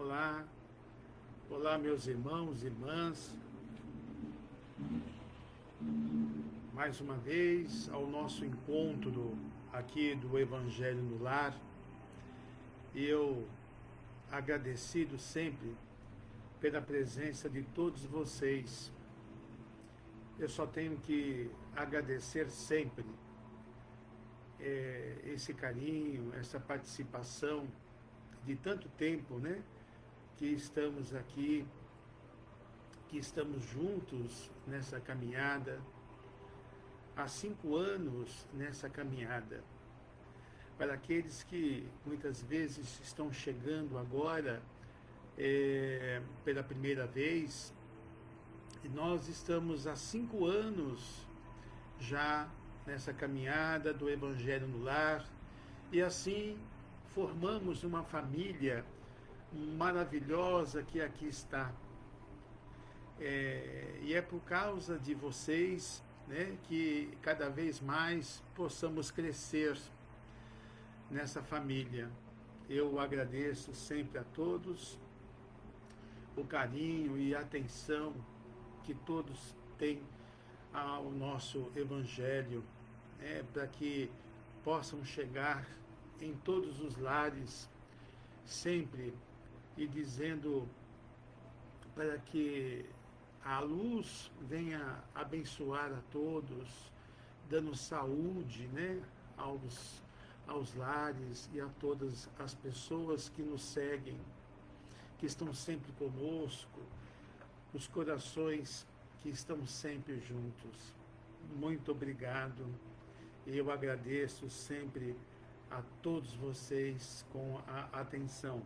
Olá, olá meus irmãos e irmãs, mais uma vez ao nosso encontro aqui do Evangelho no Lar. E eu agradecido sempre pela presença de todos vocês. Eu só tenho que agradecer sempre esse carinho, essa participação de tanto tempo, né? Que estamos aqui, que estamos juntos nessa caminhada, há 5 anos nessa caminhada. Para aqueles que muitas vezes estão chegando agora pela primeira vez, nós estamos há 5 anos já nessa caminhada do Evangelho no Lar, e assim formamos uma família maravilhosa que aqui está. E é por causa de vocês, né, que cada vez mais possamos crescer nessa família. Eu agradeço sempre a todos o carinho e a atenção que todos têm ao nosso Evangelho, para que possam chegar em todos os lares sempre e dizendo para que a luz venha abençoar a todos, dando saúde, né, aos lares e a todas as pessoas que nos seguem, que estão sempre conosco, os corações que estão sempre juntos. Muito obrigado. Eu agradeço sempre a todos vocês com a atenção.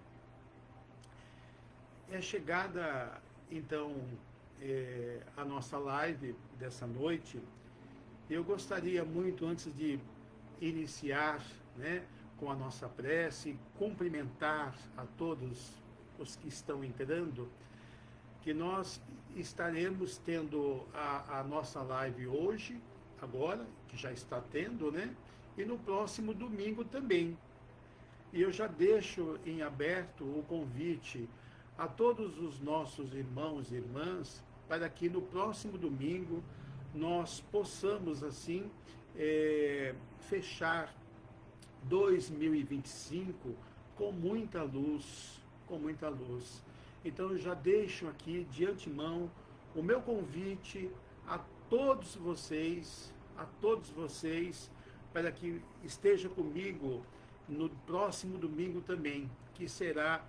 É chegada, então, a nossa live dessa noite. Eu gostaria muito, antes de iniciar, né, com a nossa prece, cumprimentar a todos os que estão entrando, que nós estaremos tendo a nossa live hoje, agora, que já está tendo, né? E no próximo domingo também. E eu já deixo em aberto o convite a todos os nossos irmãos e irmãs para que no próximo domingo nós possamos, assim, fechar 2025 com muita luz, com muita luz. Então eu já deixo aqui de antemão o meu convite a todos vocês, para que esteja comigo no próximo domingo também, que será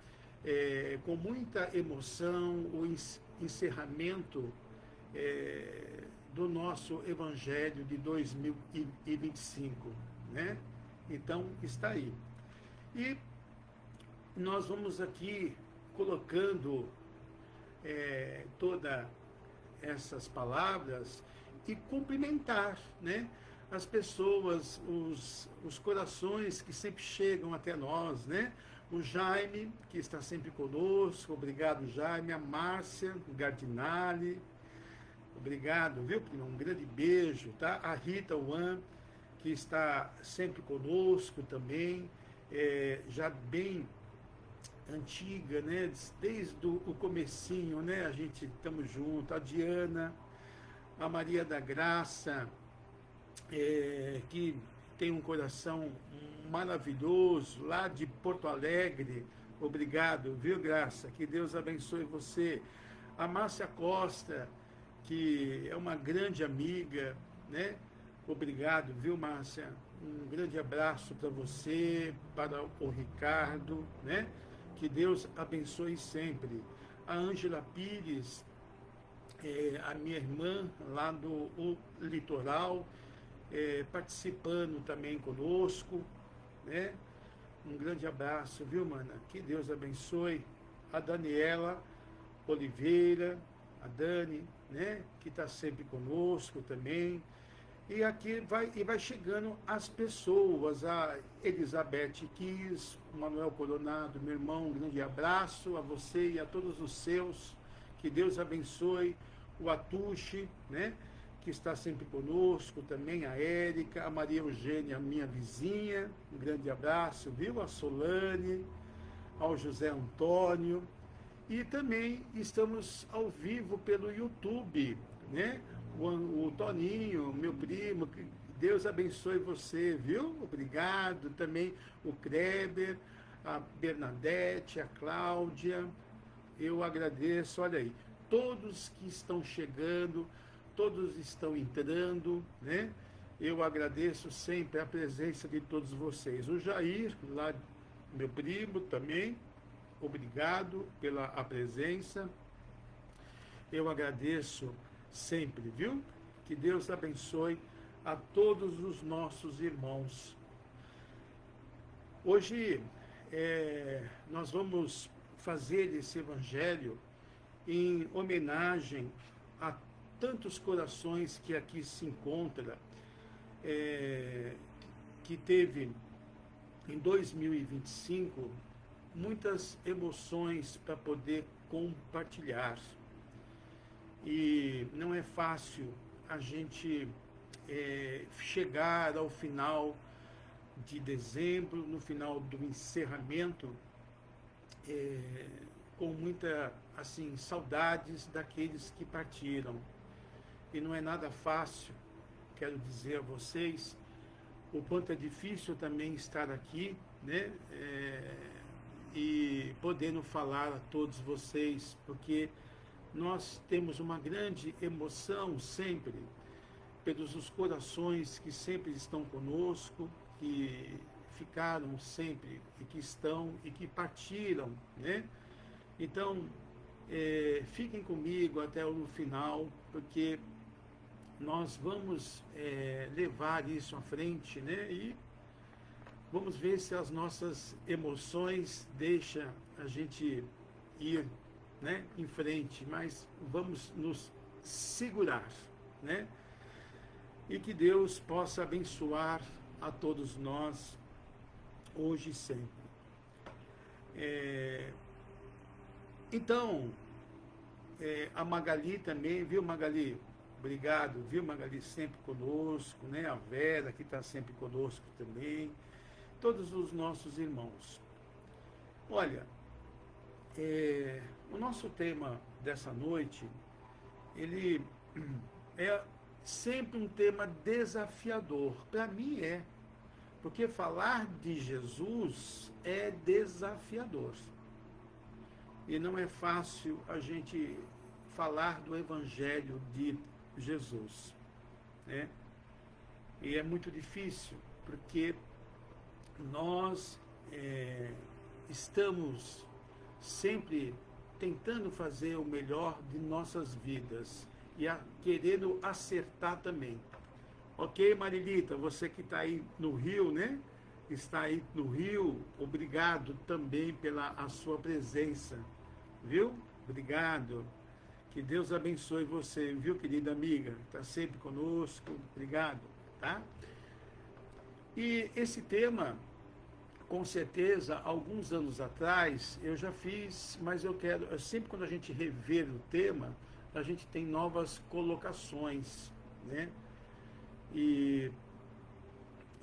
com muita emoção o encerramento do nosso Evangelho de 2025, né? Então está aí. E nós vamos aqui colocando todas essas palavras e cumprimentar, né, as pessoas, os corações que sempre chegam até nós, né? O Jaime, que está sempre conosco, obrigado Jaime, a Márcia Gardinali, obrigado, viu, prima? Um grande beijo, tá? A Rita Wan, que está sempre conosco também, já bem antiga, né? Desde o comecinho, né? A gente estamos juntos, a Diana, a Maria da Graça, que tem um coração maravilhoso, lá de Porto Alegre, obrigado, viu, Graça? Que Deus abençoe você. A Márcia Costa, que é uma grande amiga, né? Obrigado, viu, Márcia? Um grande abraço para você, para o Ricardo, né? Que Deus abençoe sempre. A Ângela Pires, a minha irmã lá do litoral, participando também conosco, né? Um grande abraço, viu, mana? Que Deus abençoe. A Daniela Oliveira, a Dani, né? Que está sempre conosco também. E aqui vai chegando as pessoas, a Elizabeth Kiss, o Manuel Coronado, meu irmão, um grande abraço a você e a todos os seus, que Deus abençoe. O Atushi, né, que está sempre conosco, também a Érica, a Maria Eugênia, minha vizinha, um grande abraço, viu? A Solane, ao José Antônio, E também estamos ao vivo pelo YouTube, né? O Toninho, meu primo, que Deus abençoe você, viu? Obrigado. Também o Kreber, a Bernadette, a Cláudia. Eu agradeço, olha aí, todos que estão chegando, todos estão entrando, né? Eu agradeço sempre a presença de todos vocês. O Jair, lá, meu primo também, obrigado pela a presença. Eu agradeço sempre, viu? Que Deus abençoe a todos os nossos irmãos. Hoje nós vamos fazer esse evangelho em homenagem a tantos corações que aqui se encontram, que teve em 2025 muitas emoções para poder compartilhar. E não é fácil a gente chegar ao final de dezembro, no final do encerramento, com muita, assim, saudades daqueles que partiram. E não é nada fácil, quero dizer a vocês, o quanto é difícil também estar aqui, né? E podendo falar a todos vocês, porque nós temos uma grande emoção sempre, pelos os corações que sempre estão conosco, que ficaram sempre e que estão e que partiram, né? Então, fiquem comigo até o final, porque nós vamos levar isso à frente, né? E vamos ver se as nossas emoções deixam a gente ir, né, em frente, mas vamos nos segurar, né? E que Deus possa abençoar a todos nós, hoje e sempre. Então, a Magali também, viu, Magali? Obrigado, viu, Magali, sempre conosco, né? A Vera, que está sempre conosco também. Todos os nossos irmãos. Olha, o nosso tema dessa noite, ele é sempre um tema desafiador. Para mim porque falar de Jesus é desafiador. E não é fácil a gente falar do Evangelho de Jesus, né? E é muito difícil, porque nós estamos sempre tentando fazer o melhor de nossas vidas e querendo acertar também. Ok, Marilita, você que está aí no Rio, né? Está aí no Rio, obrigado também pela a sua presença, viu? Obrigado. Que Deus abençoe você, viu, querida amiga? Está sempre conosco, obrigado, tá? E esse tema, com certeza, alguns anos atrás, eu já fiz, mas eu quero, sempre quando a gente rever o tema, a gente tem novas colocações, né? E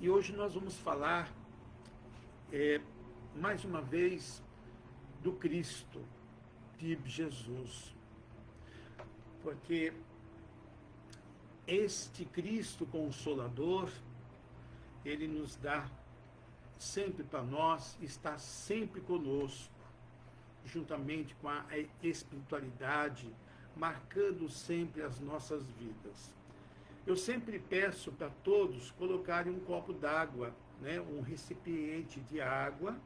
hoje nós vamos falar, mais uma vez, do Cristo, de Jesus. Porque este Cristo Consolador, ele nos dá sempre para nós, está sempre conosco, juntamente com a espiritualidade, marcando sempre as nossas vidas. Eu sempre peço para todos colocarem um copo d'água, né, um recipiente de água,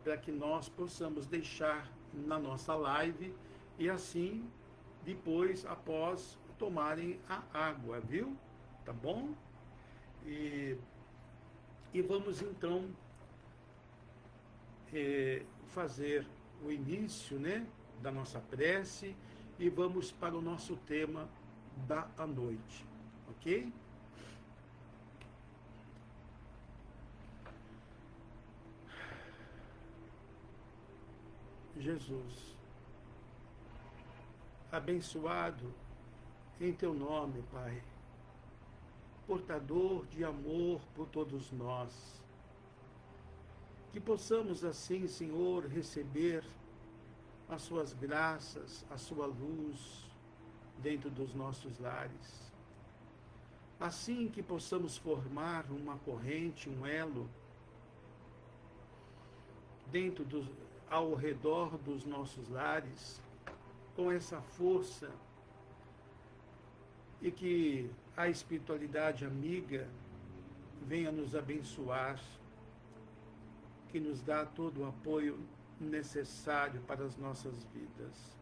para que nós possamos deixar na nossa live e assim, depois, após tomarem a água, viu? Tá bom? E vamos então fazer o início, né, da nossa prece e vamos para o nosso tema da noite, ok? Jesus, abençoado em teu nome, Pai, portador de amor por todos nós, que possamos assim, Senhor, receber as suas graças, a sua luz dentro dos nossos lares. Assim que possamos formar uma corrente, um elo, ao redor dos nossos lares, com essa força, e que a espiritualidade amiga venha nos abençoar, que nos dá todo o apoio necessário para as nossas vidas.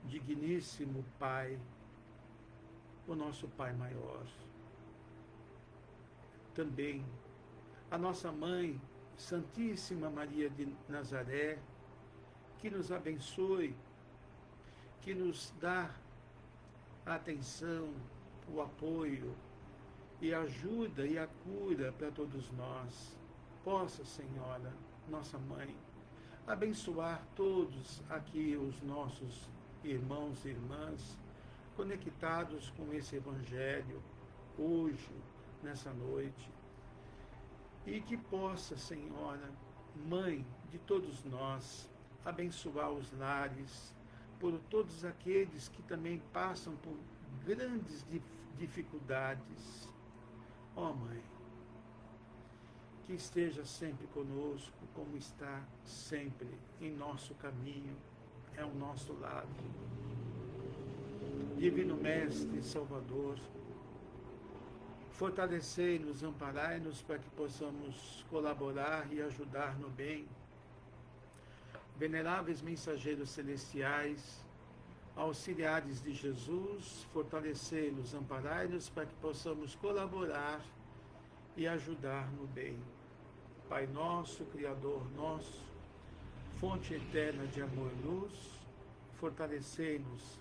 Digníssimo Pai, o nosso Pai maior, também a nossa Mãe, Santíssima Maria de Nazaré, que nos abençoe, que nos dá a atenção, o apoio e a ajuda e a cura para todos nós. Possa, Senhora, nossa Mãe, abençoar todos aqui os nossos irmãos e irmãs conectados com esse Evangelho hoje, nessa noite. E que possa, Senhora, Mãe de todos nós, abençoar os lares, por todos aqueles que também passam por grandes dificuldades. Ó Mãe, que esteja sempre conosco, como está sempre em nosso caminho, ao nosso lado. Divino Mestre e Salvador, fortalecei-nos, amparai-nos para que possamos colaborar e ajudar no bem. Veneráveis mensageiros celestiais, auxiliares de Jesus, fortalecei-nos, amparai-nos para que possamos colaborar e ajudar no bem. Pai nosso, Criador nosso, fonte eterna de amor e luz, fortalecei-nos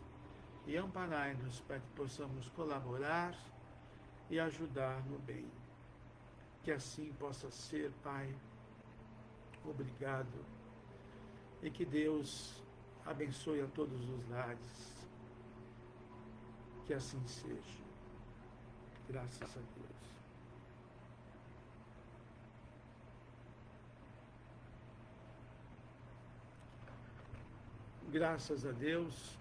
e amparai-nos para que possamos colaborar e ajudar no bem. Que assim possa ser, Pai. Obrigado. E que Deus abençoe a todos os lares. Que assim seja. Graças a Deus. Graças a Deus.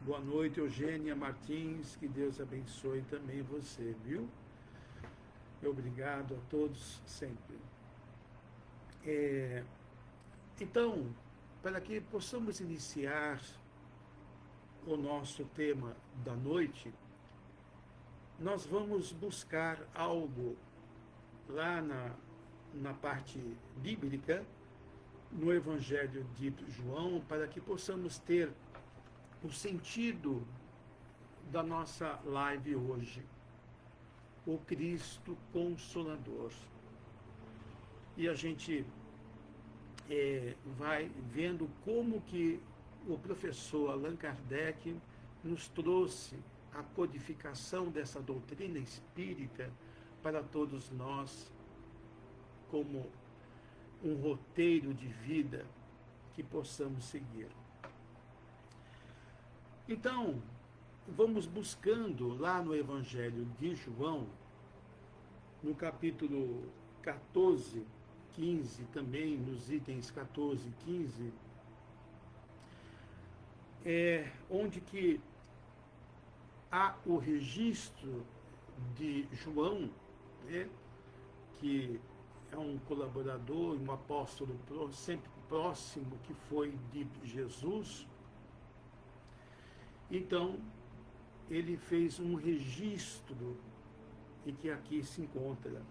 Boa noite, Eugênia Martins. Que Deus abençoe também você, viu? Obrigado a todos sempre. Então, para que possamos iniciar o nosso tema da noite, nós vamos buscar algo lá na parte bíblica, no Evangelho de João, para que possamos ter o sentido da nossa live hoje. O Cristo Consolador. E a gente vai vendo como que o professor Allan Kardec nos trouxe a codificação dessa doutrina espírita para todos nós, como um roteiro de vida que possamos seguir. Então, vamos buscando lá no Evangelho de João, no capítulo 14, 15, também nos itens 14 e 15, onde que há o registro de João, né, que é um colaborador, um apóstolo sempre próximo que foi de Jesus. Então, ele fez um registro, e que aqui se encontra.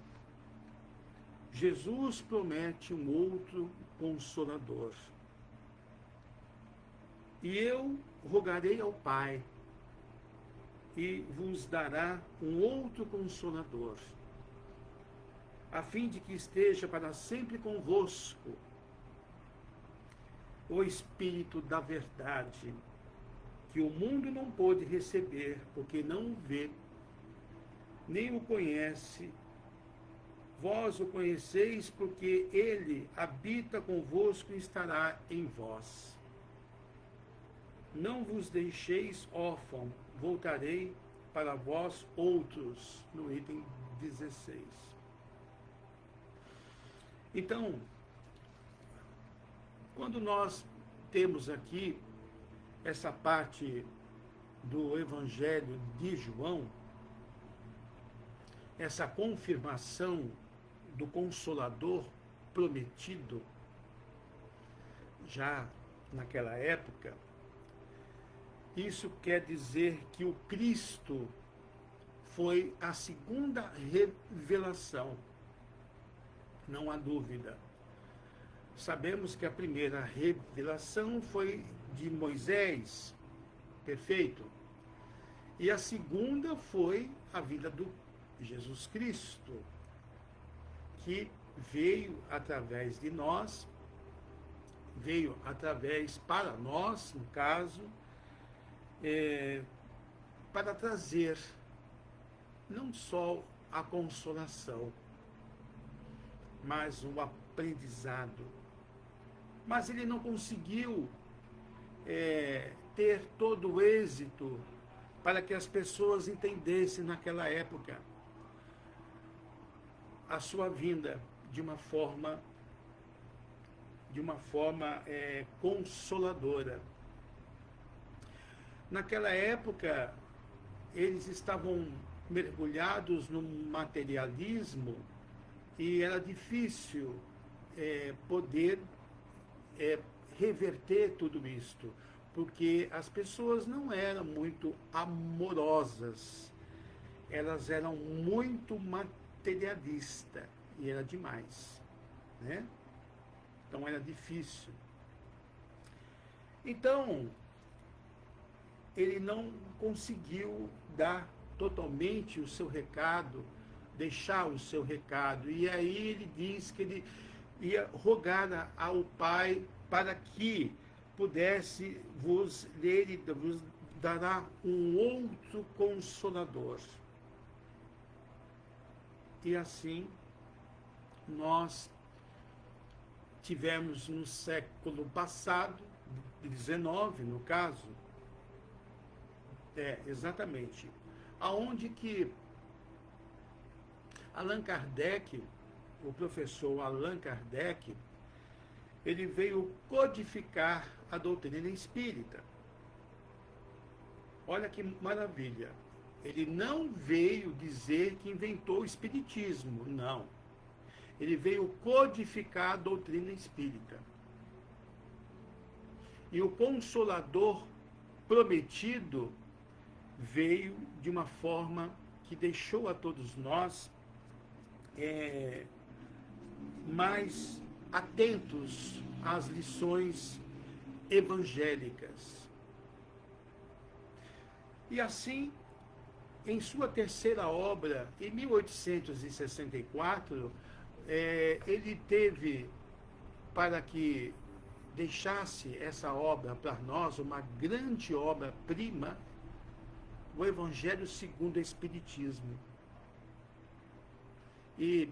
Jesus promete um outro Consolador. E eu rogarei ao Pai, e vos dará um outro Consolador, a fim de que esteja para sempre convosco, o Espírito da verdade, que o mundo não pôde receber, porque não o vê, nem o conhece. Vós o conheceis, porque ele habita convosco e estará em vós. Não vos deixeis órfão, voltarei para vós outros, no item 16. Então, Quando nós temos aqui essa parte do Evangelho de João, essa confirmação do Consolador prometido, já naquela época, isso quer dizer que o Cristo foi a segunda revelação, não há dúvida. Sabemos que a primeira revelação foi de Moisés, perfeito, e a segunda foi a vida do Jesus Cristo, que veio através de nós, veio através para nós, no caso, para trazer não só a consolação, mas o aprendizado. Mas ele não conseguiu ter todo o êxito para que as pessoas entendessem naquela época a sua vinda de uma forma consoladora. Naquela época, eles estavam mergulhados no materialismo e era difícil poder reverter tudo isto, porque as pessoas não eram muito amorosas, elas eram muito materialistas, e era demais, né? Então era difícil. Então, ele não conseguiu dar totalmente o seu recado, deixar o seu recado, e aí ele diz que ele ia rogar ao Pai para que pudesse ele vos dará um outro Consolador. E assim, nós tivemos no século passado, 19 no caso, exatamente, aonde que Allan Kardec, o professor Allan Kardec, ele veio codificar a doutrina espírita. Olha que maravilha. Ele não veio dizer que inventou o espiritismo, não. Ele veio codificar a doutrina espírita. E o Consolador prometido veio de uma forma que deixou a todos nós mais atentos às lições evangélicas. E assim, em sua terceira obra, em 1864, ele teve, para que deixasse essa obra para nós, uma grande obra-prima, o Evangelho segundo o Espiritismo. E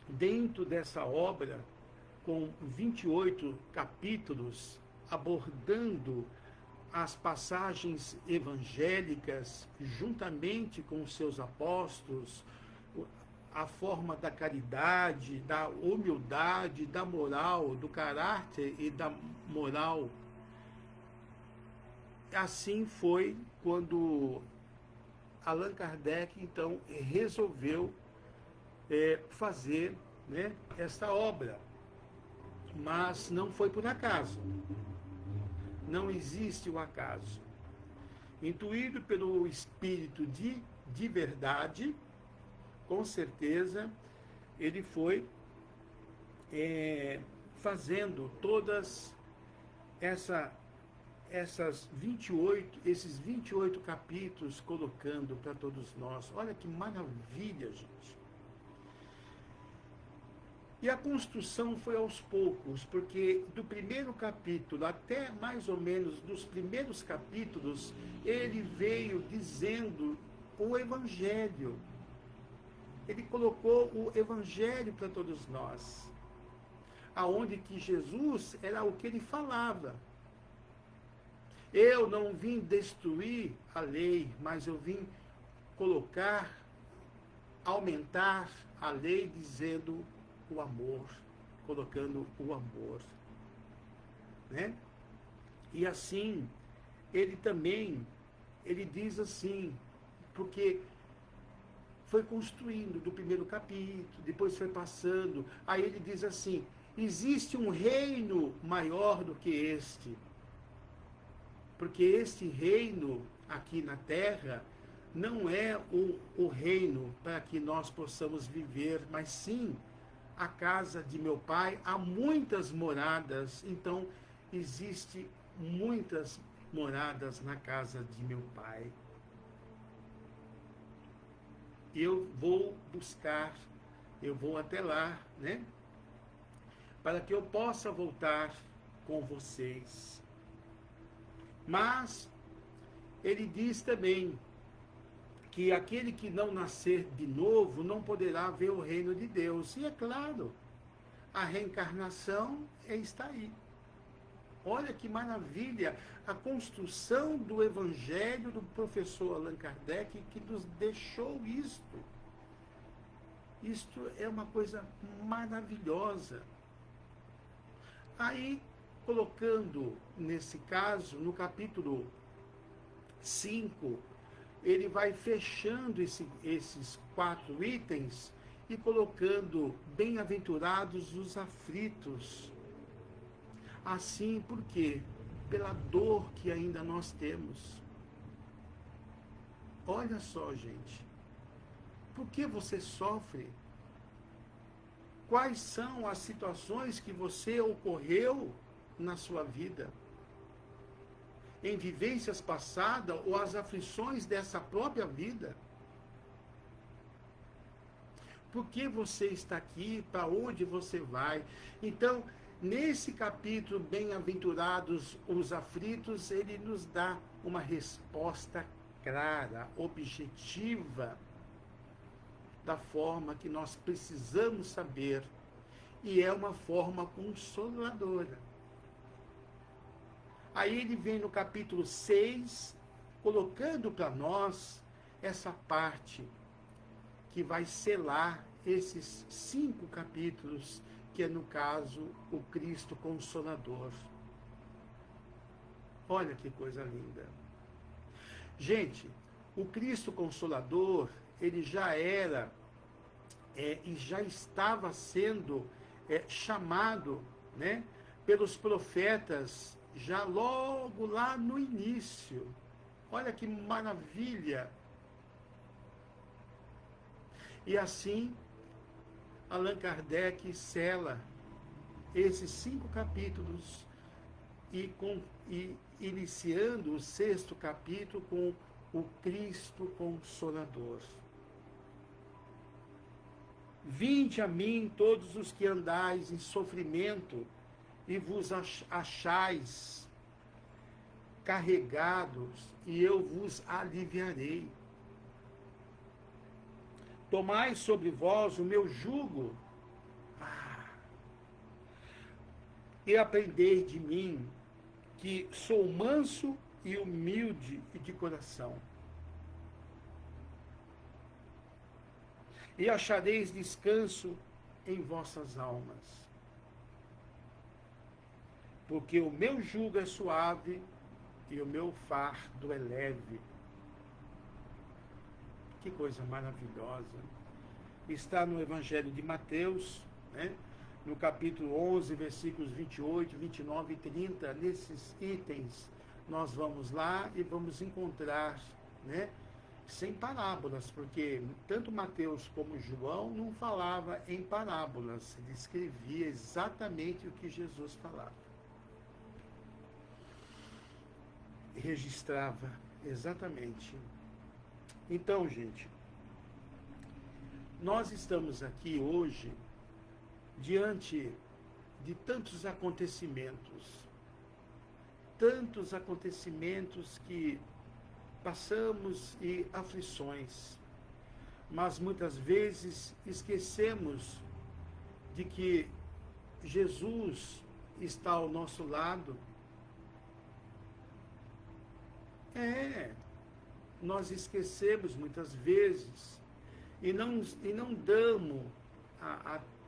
dentro dessa obra, com 28 capítulos, abordando as passagens evangélicas, juntamente com os seus apóstolos, a forma da caridade, da humildade, da moral, do caráter e da moral. Assim foi quando Allan Kardec, então, resolveu fazer, né, esta obra. Mas não foi por acaso. Não existe o acaso. Intuído pelo espírito de verdade, com certeza, ele foi fazendo todas esses 28 capítulos, colocando para todos nós. Olha que maravilha, gente. E a construção foi aos poucos, porque do primeiro capítulo até mais ou menos dos primeiros capítulos, ele veio dizendo o Evangelho. Ele colocou o Evangelho para todos nós, aonde que Jesus era o que ele falava. Eu não vim destruir a lei, mas eu vim colocar, aumentar a lei, dizendo o amor, colocando o amor. né? E assim, ele também, ele diz assim, porque foi construindo do primeiro capítulo, depois foi passando, aí ele diz assim, existe um reino maior do que este, porque este reino aqui na terra não é o reino para que nós possamos viver, mas sim a casa de meu pai, há muitas moradas, então existe muitas moradas na casa de meu pai. Eu vou buscar, eu vou até lá, né? Para que eu possa voltar com vocês. Mas ele diz também que aquele que não nascer de novo não poderá ver o reino de Deus. E é claro, a reencarnação está aí. Olha que maravilha, a construção do evangelho do professor Allan Kardec que nos deixou isto. Isto é uma coisa maravilhosa. Aí, colocando nesse caso, no capítulo 5, ele vai fechando esses 4 itens e colocando bem-aventurados os aflitos. Assim, por quê? Pela dor que ainda nós temos. Olha só, gente. Por que você sofre? Quais são as situações que você ocorreu na sua vida? Em vivências passadas ou as aflições dessa própria vida? Por que você está aqui? Para onde você vai? Então, nesse capítulo, Bem-aventurados os aflitos, ele nos dá uma resposta clara, objetiva, da forma que nós precisamos saber. E é uma forma consoladora. Aí ele vem no capítulo 6, colocando para nós essa parte que vai selar esses 5 capítulos, que é, no caso, o Cristo Consolador. Olha que coisa linda. Gente, o Cristo Consolador, ele já era e já estava sendo chamado, né, pelos profetas, já logo lá no início. Olha que maravilha! E assim, Allan Kardec sela esses 5 capítulos e iniciando o 6º capítulo com o Cristo Consolador. Vinde a mim todos os que andais em sofrimento e vos achais carregados, e eu vos aliviarei. Tomai sobre vós o meu jugo e aprendei de mim, que sou manso e humilde de coração. E achareis descanso em vossas almas. Porque o meu jugo é suave e o meu fardo é leve. Que coisa maravilhosa. Está no Evangelho de Mateus, né? No capítulo 11, versículos 28, 29 e 30. Nesses itens, nós vamos lá e vamos encontrar, né, sem parábolas, porque tanto Mateus como João não falava em parábolas, ele escrevia exatamente o que Jesus falava. Registrava exatamente. Então, gente, nós estamos aqui hoje diante de tantos acontecimentos que passamos e aflições, mas muitas vezes esquecemos de que Jesus está ao nosso lado. Nós esquecemos muitas vezes e não damos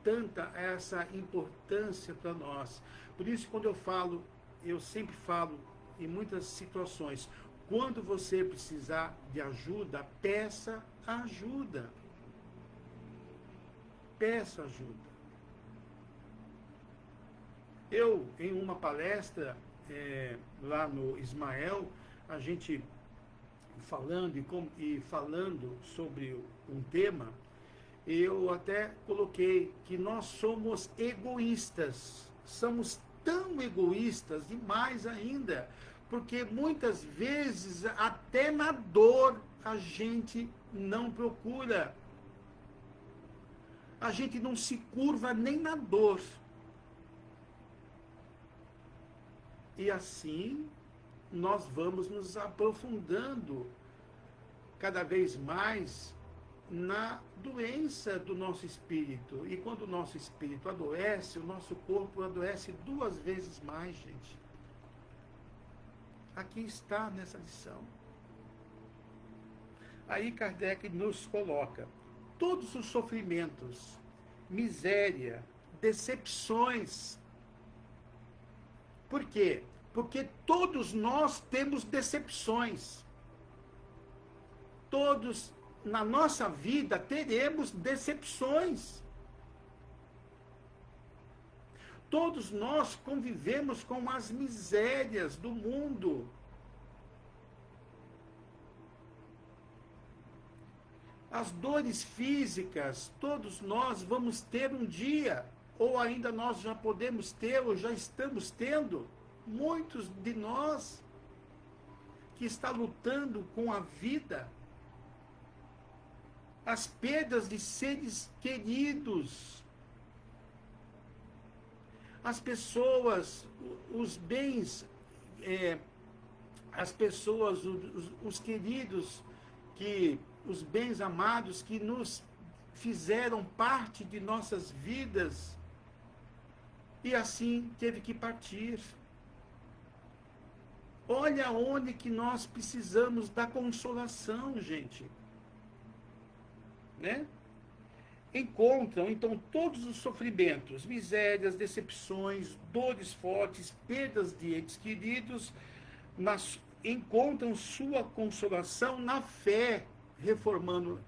tanta essa importância para nós. Por isso, quando eu falo eu sempre falo em muitas situações, quando você precisar de ajuda, peça ajuda. Peça ajuda. Eu, em uma palestra lá no Ismael, a gente falando sobre um tema, eu até coloquei que nós somos egoístas, somos tão egoístas, demais ainda, porque muitas vezes até na dor a gente não procura, a gente não se curva nem na dor. E assim nós vamos nos aprofundando cada vez mais na doença do nosso espírito. E quando o nosso espírito adoece, o nosso corpo adoece 2 vezes mais, gente. Aqui está nessa lição. Aí Kardec nos coloca todos os sofrimentos, miséria, decepções. Por quê? Porque todos nós temos decepções. Todos na nossa vida teremos decepções. Todos nós convivemos com as misérias do mundo. As dores físicas, todos nós vamos ter um dia, ou ainda nós já podemos ter, ou já estamos tendo, muitos de nós que está lutando com a vida, as perdas de seres queridos, as pessoas, os bens, as pessoas, os queridos, os bens amados que nos fizeram parte de nossas vidas e assim teve que partir. Olha onde que nós precisamos da consolação, gente. Né? Encontram, então, todos os sofrimentos, misérias, decepções, dores fortes, perdas de entes queridos, encontram sua consolação na fé, reformando,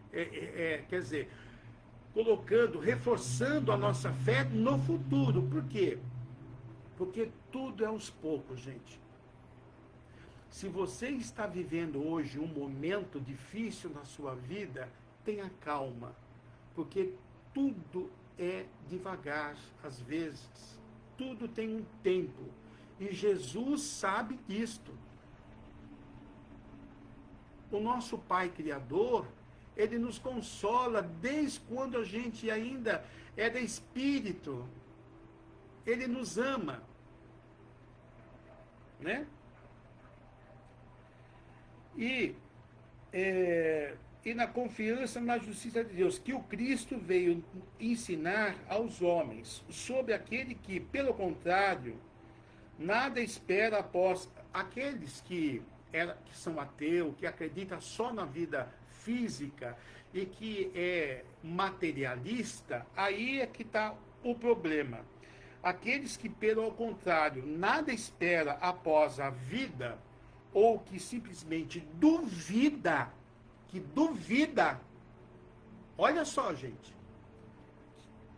reforçando a nossa fé no futuro. Por quê? Porque tudo é aos poucos, gente. Se você está vivendo hoje um momento difícil na sua vida, tenha calma, porque tudo é devagar, às vezes. Tudo tem um tempo. E Jesus sabe disto. O nosso Pai Criador, Ele nos consola desde quando a gente ainda era espírito. Ele nos ama. Né? E na confiança na justiça de Deus, que o Cristo veio ensinar aos homens, sobre aquele que, pelo contrário, nada espera após aqueles que são ateus, que acreditam só na vida física e que é materialista, aí é que está o problema. Aqueles que, pelo contrário, nada espera após a vida, ou que simplesmente duvida, olha só, gente,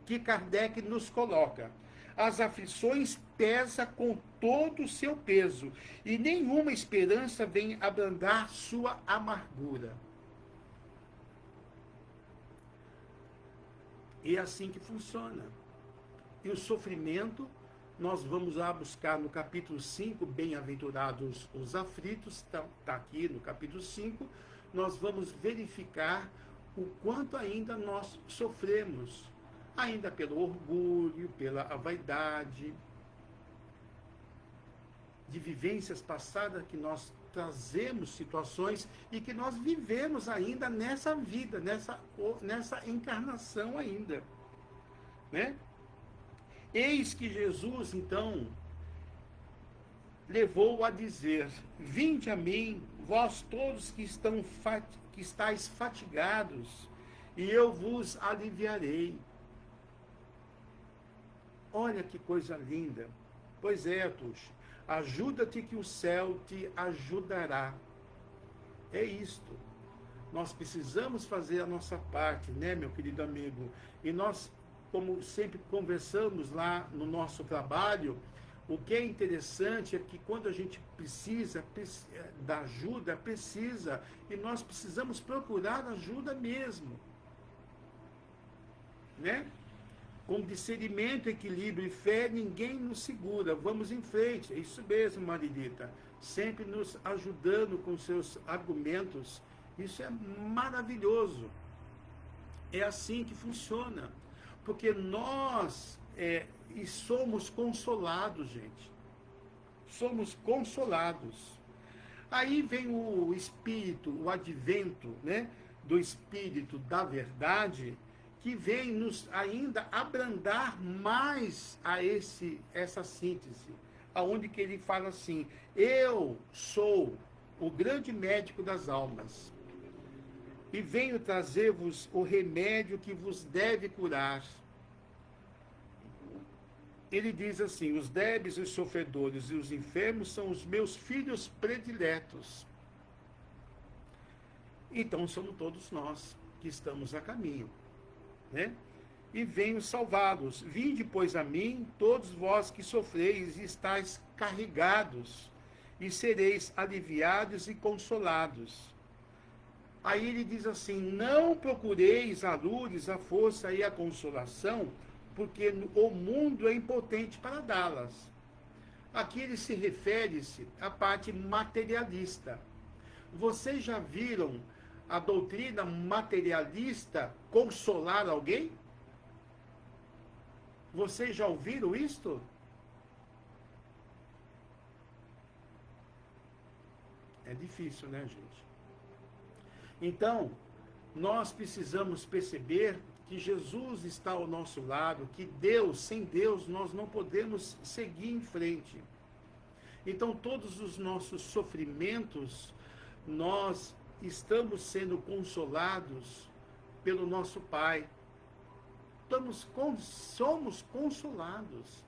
que Kardec nos coloca, as aflições pesam com todo o seu peso, e nenhuma esperança vem abrandar sua amargura. E é assim que funciona. E o sofrimento, nós vamos lá buscar no capítulo 5, bem-aventurados os aflitos, está aqui no capítulo 5, nós vamos verificar o quanto ainda nós sofremos, ainda pelo orgulho, pela vaidade, de vivências passadas que nós trazemos situações e que nós vivemos ainda nessa vida, nessa encarnação ainda, né? Eis que Jesus, então, levou a dizer: vinde a mim, vós todos que estáis fatigados, e eu vos aliviarei. Olha que coisa linda. Pois é, Tuxo, Ajuda-te que o céu te ajudará. É isto. Nós precisamos fazer a nossa parte, né, meu querido amigo? E nós, como sempre conversamos lá no nosso trabalho, o que é interessante é que quando a gente precisa da ajuda, e nós precisamos procurar ajuda mesmo, né? Com discernimento, equilíbrio e fé, ninguém nos segura. Vamos em frente. É isso mesmo, Maridita. Sempre nos ajudando com seus argumentos. Isso é maravilhoso. É assim que funciona. Porque nós somos consolados, gente. Somos consolados. Aí vem o Espírito, o advento, né, do Espírito da verdade, que vem nos ainda abrandar mais a essa síntese, aonde que ele fala assim: eu sou o grande médico das almas, e venho trazer-vos o remédio que vos deve curar. Ele diz assim: os débeis, os sofredores e os enfermos são os meus filhos prediletos. Então somos todos nós que estamos a caminho, né? E venho salvá-los. Vinde, pois, a mim, todos vós que sofreis e estáis carregados, e sereis aliviados e consolados. Aí ele diz assim: não procureis a luz, a força e a consolação, porque o mundo é impotente para dá-las. Aqui ele se refere-se à parte materialista. Vocês já viram a doutrina materialista consolar alguém? Vocês já ouviram isto? É difícil, né, gente? Então, nós precisamos perceber que Jesus está ao nosso lado, que Deus, sem Deus, nós não podemos seguir em frente. Então, todos os nossos sofrimentos, nós estamos sendo consolados pelo nosso Pai. Somos consolados.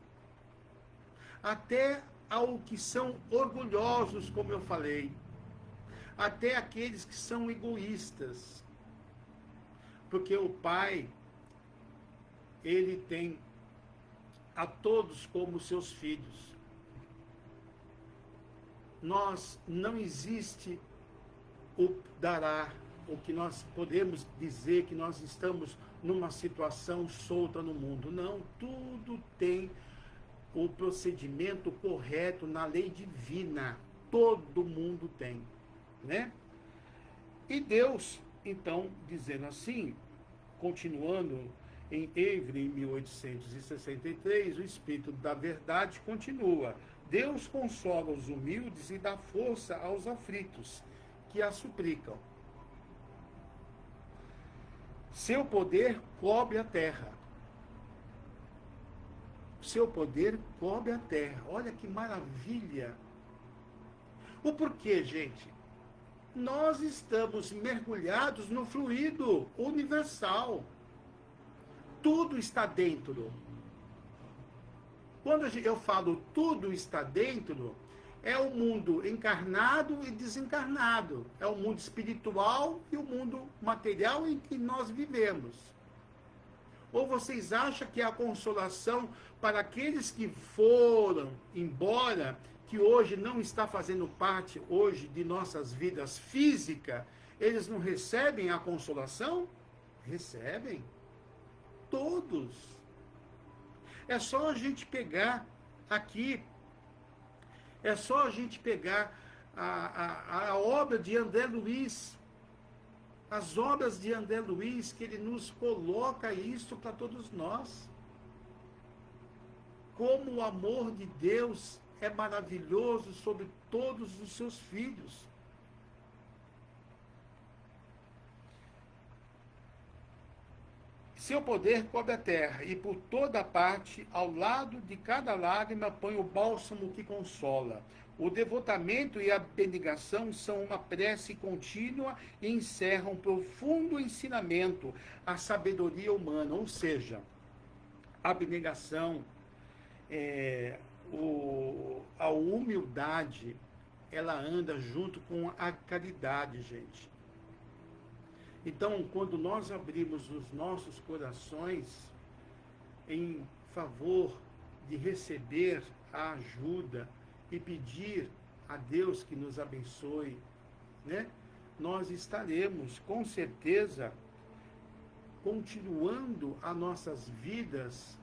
Até ao que são orgulhosos, como eu falei. Até aqueles que são egoístas. Porque o Pai, ele tem a todos como seus filhos. Não existe o dará, o que nós podemos dizer que nós estamos numa situação solta no mundo. Não, tudo tem o procedimento correto na lei divina. Todo mundo tem, né? E Deus, então, dizendo assim, continuando em Évora, em 1863, o Espírito da Verdade continua: Deus consola os humildes e dá força aos aflitos, que a suplicam. Seu poder cobre a terra. Seu poder cobre a terra. Olha que maravilha. O porquê, gente? Nós estamos mergulhados no fluido universal. Tudo está dentro. Quando eu falo tudo está dentro, é o mundo encarnado e desencarnado. É o mundo espiritual e o mundo material em que nós vivemos. Ou vocês acham que a consolação para aqueles que foram embora, que hoje não está fazendo parte hoje de nossas vidas físicas, eles não recebem a consolação? Recebem. Todos. É só a gente pegar aqui, é só a gente pegar a obra de André Luiz, as obras de André Luiz, que ele nos coloca isso para todos nós. Como o amor de Deus é maravilhoso sobre todos os seus filhos. Seu poder cobre a terra, e por toda parte, ao lado de cada lágrima, põe o bálsamo que consola. O devotamento e a abnegação são uma prece contínua e encerram um profundo ensinamento à sabedoria humana. Ou seja, a abnegação, A humildade, ela anda junto com a caridade, gente. Então, quando nós abrimos os nossos corações em favor de receber a ajuda e pedir a Deus que nos abençoe, né? Nós estaremos, com certeza, continuando as nossas vidas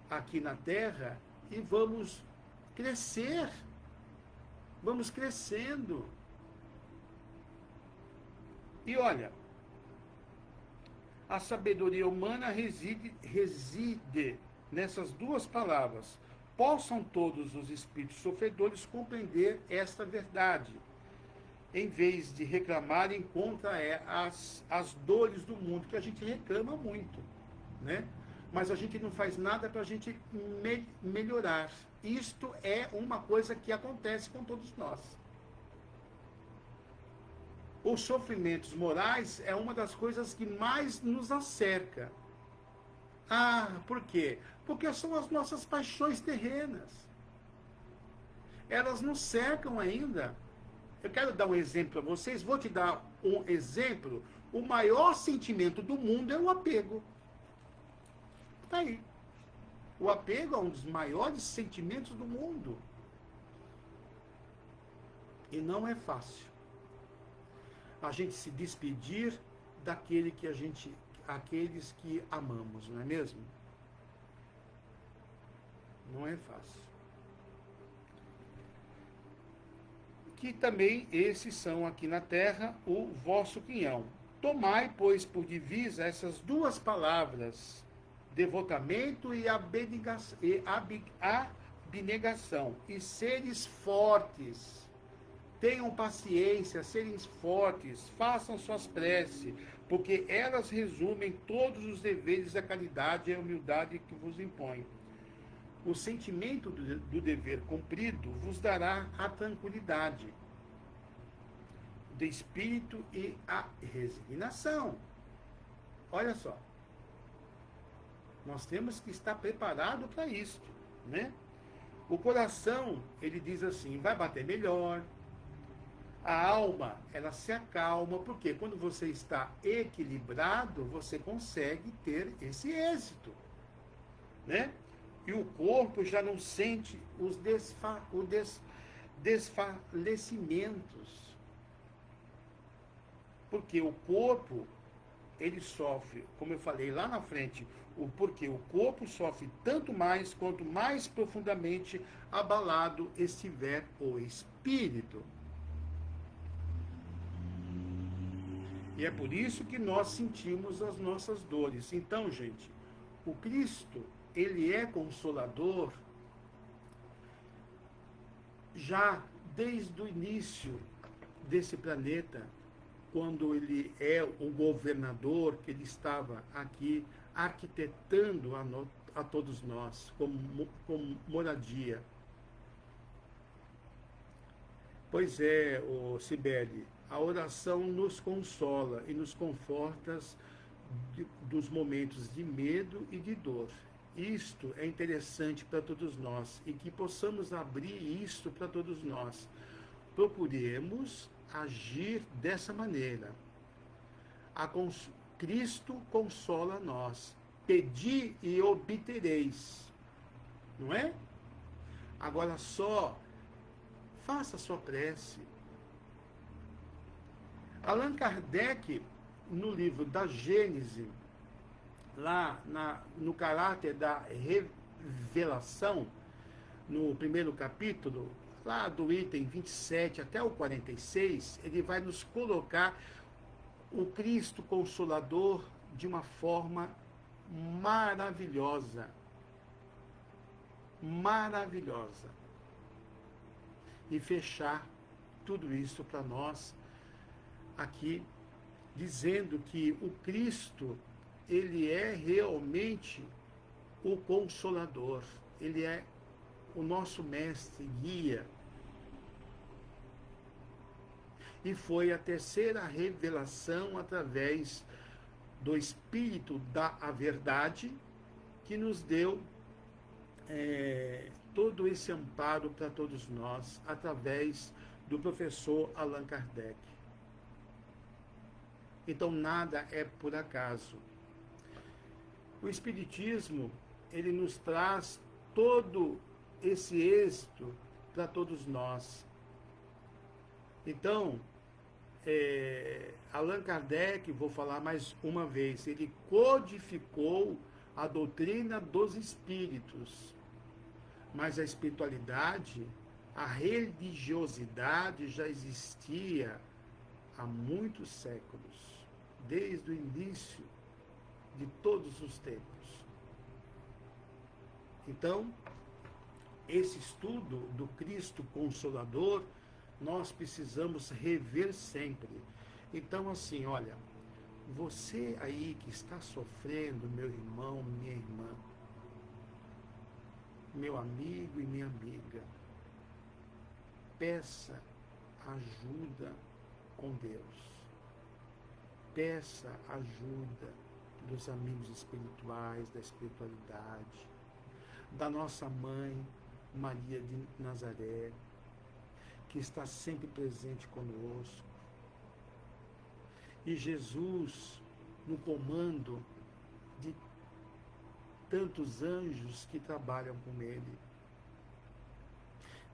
aqui na Terra e vamos crescer, vamos crescendo. E olha, a sabedoria humana reside nessas duas palavras. Possam todos os espíritos sofredores compreender esta verdade, em vez de reclamarem contra as dores do mundo, que a gente reclama muito, né? Mas a gente não faz nada para a gente melhorar. Isto é uma coisa que acontece com todos nós. Os sofrimentos morais é uma das coisas que mais nos acerca. Ah, por quê? Porque são as nossas paixões terrenas. Elas nos cercam ainda. Eu quero dar um exemplo para vocês, vou te dar um exemplo. O maior sentimento do mundo é o apego. Está aí. O apego é um dos maiores sentimentos do mundo. E não é fácil a gente se despedir aqueles que amamos, não é mesmo? Não é fácil. Que também esses são aqui na terra o vosso quinhão. Tomai, pois, por divisa essas duas palavras, devotamento e abnegação, e seres fortes. Tenham paciência, serem fortes, façam suas preces, porque elas resumem todos os deveres da caridade e a humildade que vos impõe. O sentimento do dever cumprido vos dará a tranquilidade de espírito e a resignação. Olha só. Nós temos que estar preparados para isso, né? O coração, ele diz assim, vai bater melhor. A alma, ela se acalma, porque quando você está equilibrado, você consegue ter esse êxito, né? E o corpo já não sente os desfalecimentos. Porque o corpo, ele sofre, como eu falei lá na frente, porque o corpo sofre tanto mais quanto mais profundamente abalado estiver o espírito. E é por isso que nós sentimos as nossas dores. Então, gente, o Cristo, ele é consolador já desde o início desse planeta, quando ele é o governador, que ele estava aqui arquitetando a todos nós, como moradia. Pois é, Cibele, a oração nos consola e nos conforta dos momentos de medo e de dor. Isto é interessante para todos nós e que possamos abrir isto para todos nós. Procuremos agir dessa maneira. Cristo consola nós. Pedi e obtereis. Não é? Agora só faça a sua prece. Allan Kardec, no livro da Gênese, lá no caráter da revelação, no primeiro capítulo, lá do item 27 até o 46, ele vai nos colocar o Cristo Consolador de uma forma maravilhosa. Maravilhosa. E fechar tudo isso para nós aqui, dizendo que o Cristo, ele é realmente o Consolador, ele é o nosso mestre, guia. E foi a terceira revelação através do Espírito da Verdade que nos deu todo esse amparo para todos nós através do professor Allan Kardec. Então nada é por acaso. O Espiritismo, ele nos traz todo esse êxito para todos nós. Então, Allan Kardec, vou falar mais uma vez, ele codificou a doutrina dos espíritos. Mas a espiritualidade, a religiosidade já existia há muitos séculos, desde o início de todos os tempos. Então, esse estudo do Cristo Consolador, nós precisamos rever sempre. Então, assim, olha, você aí que está sofrendo, meu irmão, minha irmã, meu amigo e minha amiga, peça ajuda com Deus. Peça ajuda dos amigos espirituais, da espiritualidade, da nossa mãe, Maria de Nazaré, que está sempre presente conosco. E Jesus, no comando de tantos anjos que trabalham com ele.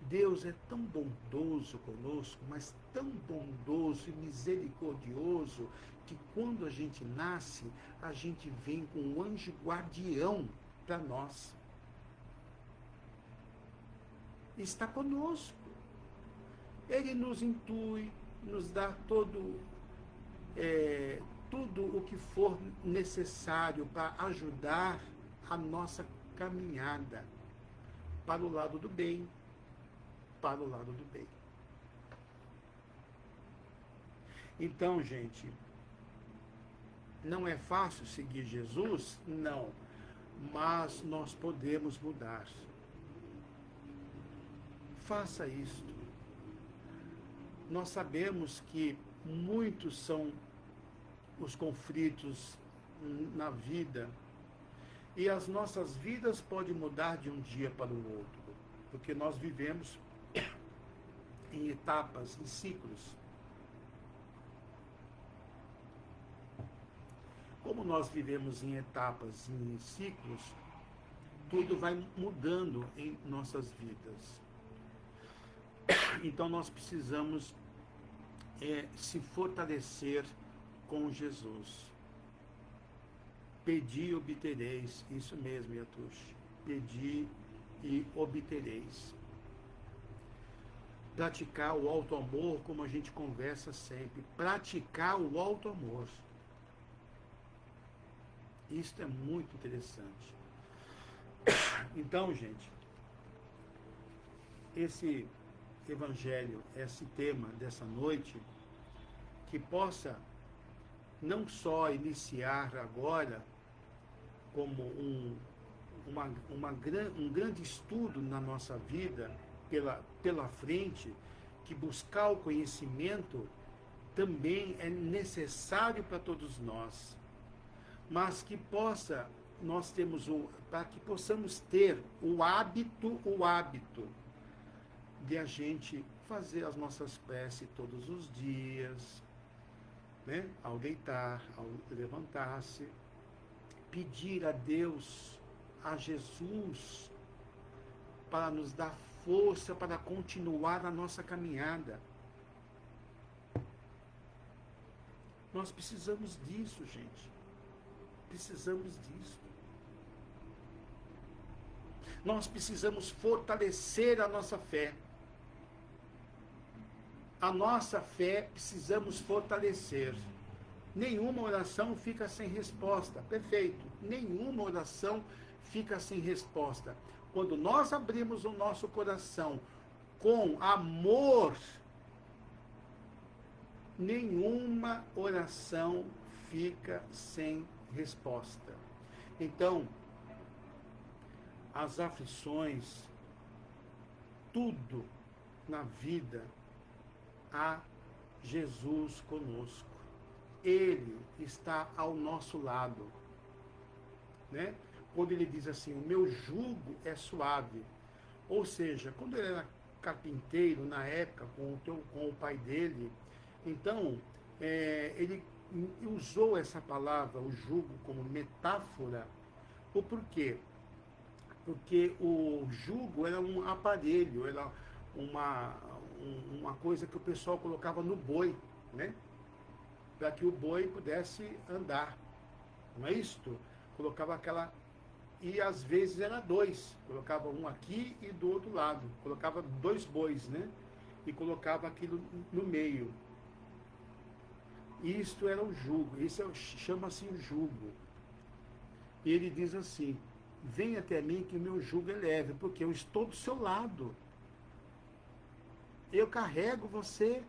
Deus é tão bondoso conosco, mas tão bondoso e misericordioso, que quando a gente nasce, a gente vem com um anjo guardião para nós. Está conosco. Ele nos intui, nos dá tudo o que for necessário para ajudar a nossa caminhada para o lado do bem, para o lado do bem. Então, gente, não é fácil seguir Jesus? Não, mas nós podemos mudar. Faça isto. Nós sabemos que muitos são os conflitos na vida, e as nossas vidas podem mudar de um dia para o outro, porque nós vivemos em etapas, em ciclos. Como nós vivemos em etapas, em ciclos, tudo vai mudando em nossas vidas. Então nós precisamos se fortalecer com Jesus. Pedi e obtereis, isso mesmo, Yatushi. Pedi e obtereis. Praticar o auto-amor, como a gente conversa sempre. Praticar o auto-amor. Isso é muito interessante. Então, gente, esse evangelho, esse tema dessa noite, que possa não só iniciar agora como um grande estudo na nossa vida pela frente, que buscar o conhecimento também é necessário para todos nós, mas que para que possamos ter o hábito de a gente fazer as nossas preces todos os dias, né? Ao deitar, ao levantar-se, pedir a Deus, a Jesus, para nos dar força para continuar a nossa caminhada. Nós precisamos disso, gente. Precisamos disso. Nós precisamos fortalecer a nossa fé. A nossa fé precisamos fortalecer. Nenhuma oração fica sem resposta. Perfeito. Nenhuma oração fica sem resposta. Quando nós abrimos o nosso coração com amor, nenhuma oração fica sem resposta. Então, as aflições, tudo na vida, há Jesus conosco. Ele está ao nosso lado, né? Quando ele diz assim, o meu jugo é suave. Ou seja, quando ele era carpinteiro, na época, com o pai dele, então, ele usou essa palavra, o jugo, como metáfora. O porquê? Porque o jugo era um aparelho, era uma, uma coisa que o pessoal colocava no boi, né? Para que o boi pudesse andar. Não é isto? Colocava aquela. E às vezes era dois. Colocava um aqui e do outro lado. Colocava dois bois, né? E colocava aquilo no meio. Isto era o jugo. Isso chama-se o jugo. E ele diz assim: venha até mim que o meu jugo é leve, porque eu estou do seu lado. Eu carrego você.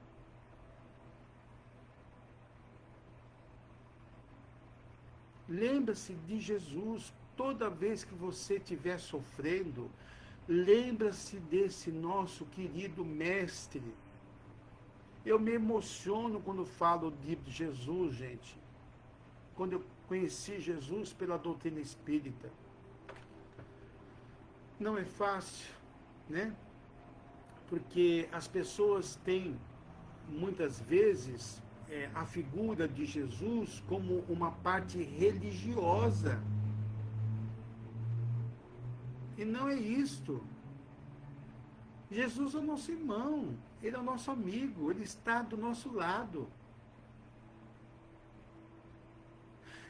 Lembra-se de Jesus. Toda vez que você estiver sofrendo, lembra-se desse nosso querido mestre. Eu me emociono quando falo de Jesus, gente. Quando eu conheci Jesus pela doutrina espírita. Não é fácil, né? Porque as pessoas têm, muitas vezes, a figura de Jesus como uma parte religiosa. E não é isto. Jesus é o nosso irmão, ele é o nosso amigo, ele está do nosso lado.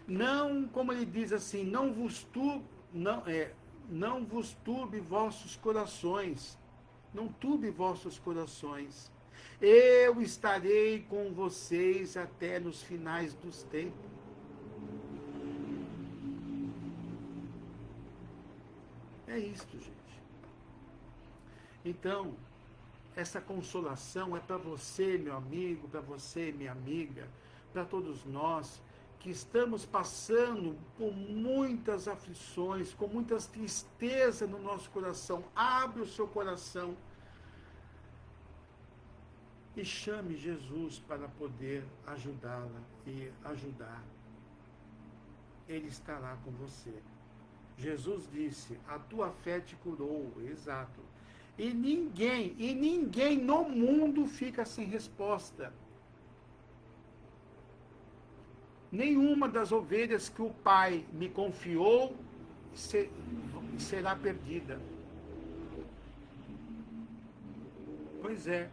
Não, como ele diz assim, não vos turbe vossos corações. Não turbe vossos corações. Eu estarei com vocês até nos finais dos tempos. É isto, gente. Então, essa consolação é para você, meu amigo, para você, minha amiga, para todos nós que estamos passando por muitas aflições, com muitas tristezas no nosso coração. Abre o seu coração e chame Jesus para poder ajudá-la e ajudar. Ele estará com você. Jesus disse: a tua fé te curou. Exato. E ninguém no mundo fica sem resposta. Nenhuma das ovelhas que o Pai me confiou será perdida. Pois é.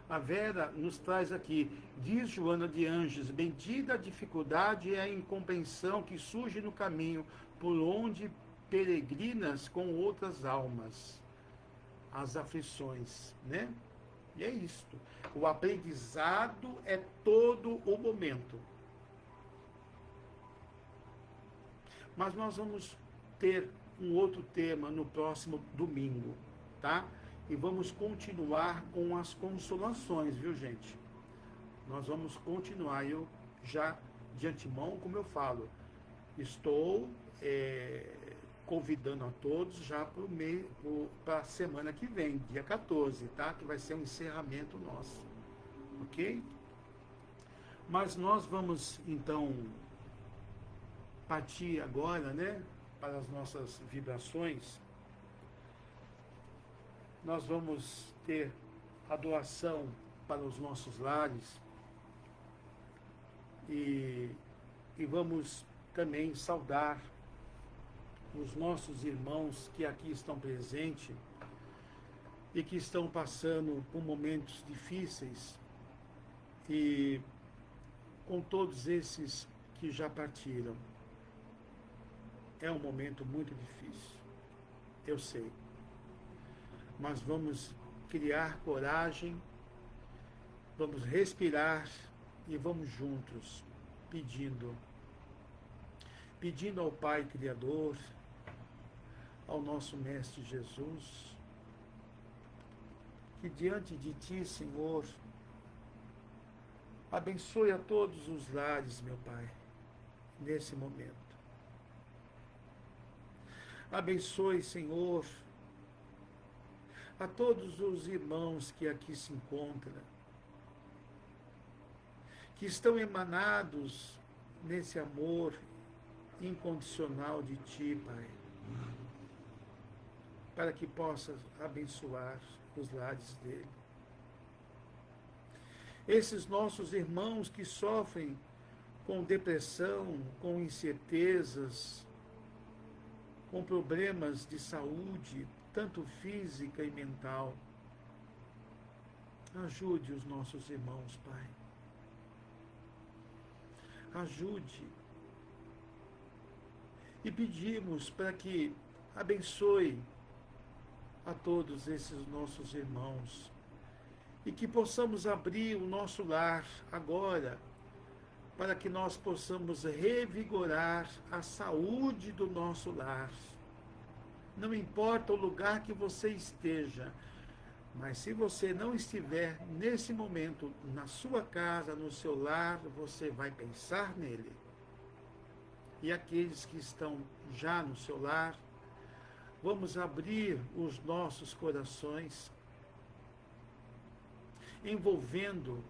A Vera nos traz aqui, diz Joana de Anjos: bendita a dificuldade e a incompreensão que surge no caminho por onde peregrinas com outras almas. As aflições, né? E é isto. O aprendizado é todo o momento. Mas nós vamos ter um outro tema no próximo domingo, tá? E vamos continuar com as consolações, viu, gente? Nós vamos continuar. Eu já, de antemão, como eu falo, estou convidando a todos já para a semana que vem, dia 14, tá? Que vai ser um encerramento nosso, ok? Mas nós vamos, então, partir agora, né, para as nossas vibrações. Nós vamos ter a doação para os nossos lares e vamos também saudar os nossos irmãos que aqui estão presentes e que estão passando por momentos difíceis, e com todos esses que já partiram. É um momento muito difícil, eu sei. Mas vamos criar coragem, vamos respirar e vamos juntos pedindo ao Pai Criador, ao nosso Mestre Jesus, que diante de Ti, Senhor, abençoe a todos os lares, meu Pai, nesse momento. Abençoe, Senhor, a todos os irmãos que aqui se encontram, que estão emanados nesse amor incondicional de Ti, Pai. para que possa abençoar os lares dele. Esses nossos irmãos que sofrem com depressão, com incertezas, com problemas de saúde, tanto física e mental. Ajude os nossos irmãos, Pai. Ajude. E pedimos para que abençoe a todos esses nossos irmãos e que possamos abrir o nosso lar agora para que nós possamos revigorar a saúde do nosso lar. Não importa o lugar que você esteja, mas se você não estiver nesse momento na sua casa, no seu lar, você vai pensar nele. E aqueles que estão já no seu lar, vamos abrir os nossos corações, envolvendo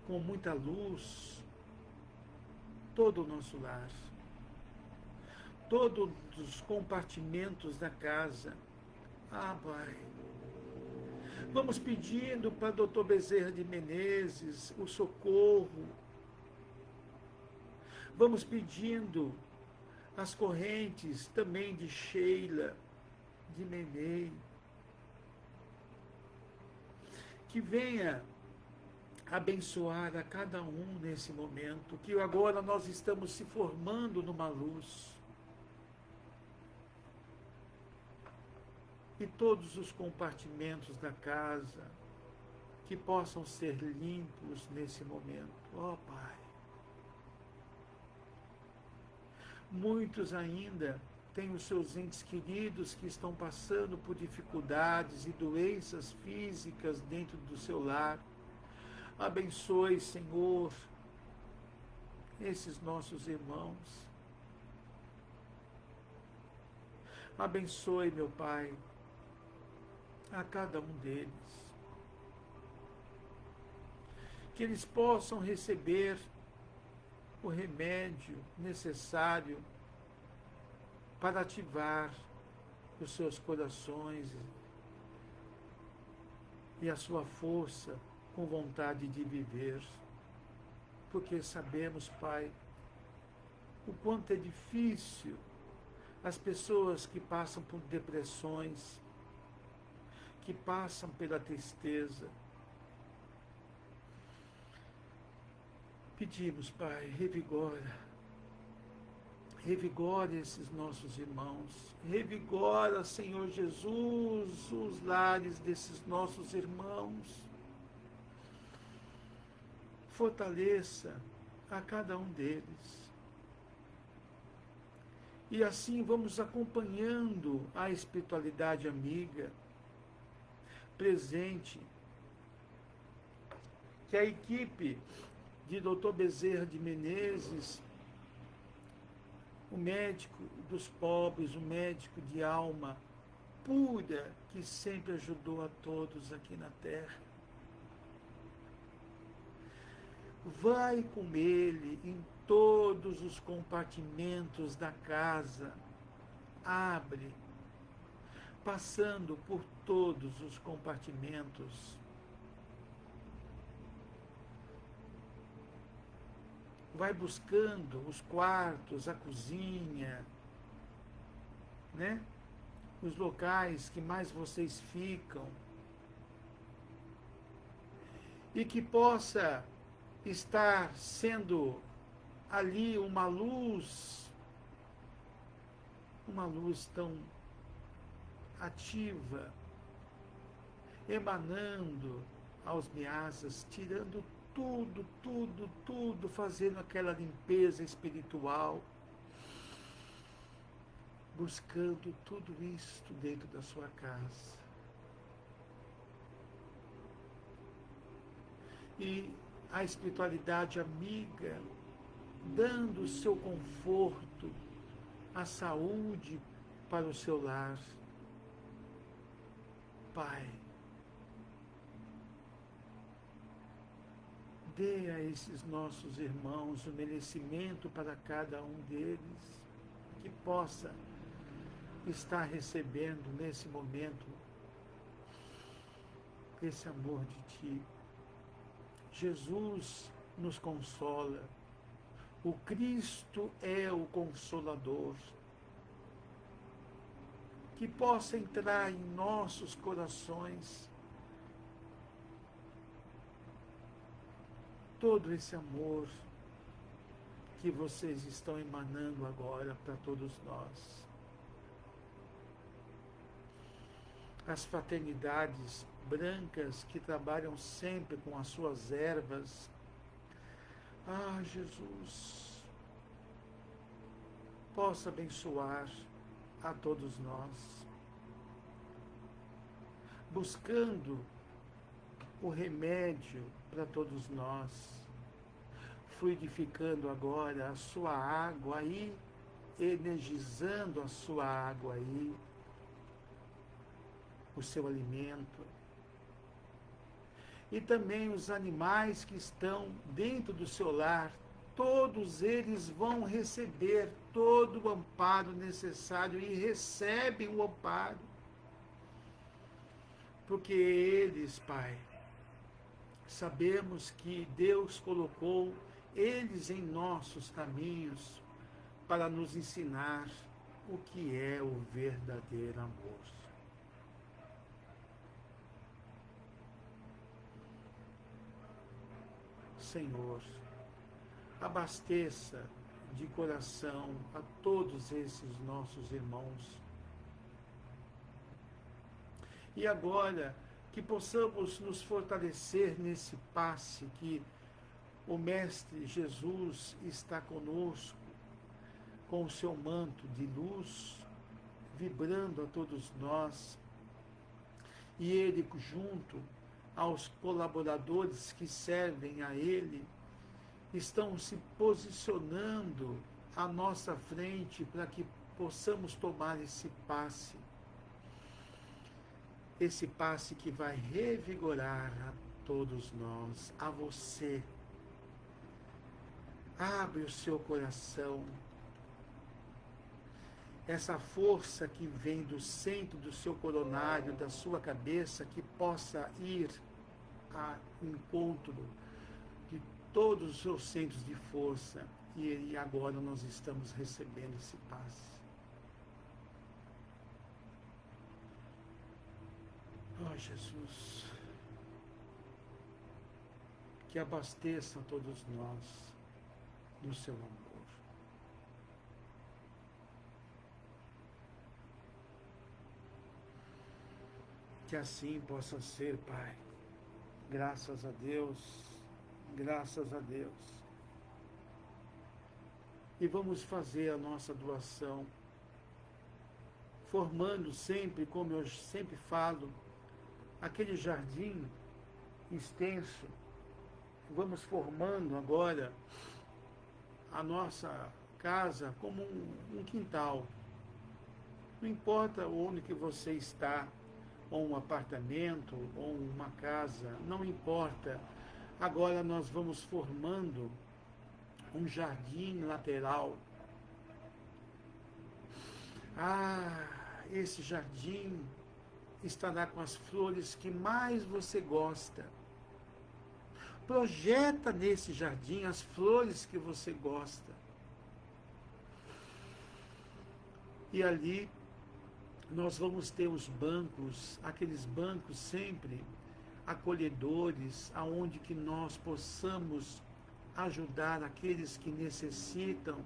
com muita luz todo o nosso lar, todos os compartimentos da casa. Ah, Pai, vamos pedindo para Dr. Bezerra de Menezes o socorro, vamos pedindo as correntes também de Sheila, de Nenê, que venha abençoar a cada um nesse momento, que agora nós estamos se formando numa luz. E todos os compartimentos da casa que possam ser limpos nesse momento. Ó Pai. Muitos ainda têm os seus entes queridos que estão passando por dificuldades e doenças físicas dentro do seu lar. Abençoe, Senhor, esses nossos irmãos. Abençoe, meu Pai, a cada um deles. Que eles possam receber o remédio necessário para ativar os seus corações e a sua força com vontade de viver, porque sabemos, Pai, o quanto é difícil as pessoas que passam por depressões, que passam pela tristeza. Pedimos, Pai, revigora esses nossos irmãos, revigora, Senhor Jesus, os lares desses nossos irmãos. Fortaleça a cada um deles. E assim vamos acompanhando a espiritualidade amiga, presente, que a equipe de Dr. Bezerra de Menezes, o médico dos pobres, o médico de alma pura, que sempre ajudou a todos aqui na Terra. Vai com ele em todos os compartimentos da casa, abre, passando por todos os compartimentos. Vai buscando os quartos, a cozinha, né? Os locais que mais vocês ficam. E que possa estar sendo ali uma luz tão ativa, emanando aos miasas, tirando tudo, fazendo aquela limpeza espiritual, buscando tudo isto dentro da sua casa. E a espiritualidade amiga, dando o seu conforto, a saúde para o seu lar. Pai, dê a esses nossos irmãos o merecimento para cada um deles, que possa está recebendo nesse momento esse amor de Ti. Jesus nos consola. O Cristo é o Consolador. Que possa entrar em nossos corações todo esse amor que vocês estão emanando agora para todos nós. As fraternidades brancas que trabalham sempre com as suas ervas. Ah, Jesus, possa abençoar a todos nós, buscando o remédio para todos nós, fluidificando agora a sua água aí, energizando a sua água aí, o seu alimento. E também os animais que estão dentro do seu lar, todos eles vão receber todo o amparo necessário e recebem o amparo. Porque eles, Pai, sabemos que Deus colocou eles em nossos caminhos para nos ensinar o que é o verdadeiro amor. Senhor, abasteça de coração a todos esses nossos irmãos. E agora, que possamos nos fortalecer nesse passe que o Mestre Jesus está conosco, com o seu manto de luz, vibrando a todos nós, e Ele junto aos colaboradores que servem a Ele, estão se posicionando à nossa frente para que possamos tomar esse passe que vai revigorar a todos nós, a você. Abre o seu coração, essa força que vem do centro do seu coronário, da sua cabeça, que possa ir ao encontro de todos os seus centros de força. E agora nós estamos recebendo esse passe. Oh, Jesus, que abasteça todos nós do seu amor. Que assim possa ser, Pai. Graças a Deus, graças a Deus. E vamos fazer a nossa doação, formando sempre, como eu sempre falo, aquele jardim extenso. Vamos formando agora a nossa casa como um quintal. Não importa onde que você está, ou um apartamento, ou uma casa, não importa. Agora nós vamos formando um jardim lateral. Esse jardim estará com as flores que mais você gosta. Projeta nesse jardim as flores que você gosta. E ali nós vamos ter os bancos, aqueles bancos sempre acolhedores, aonde que nós possamos ajudar aqueles que necessitam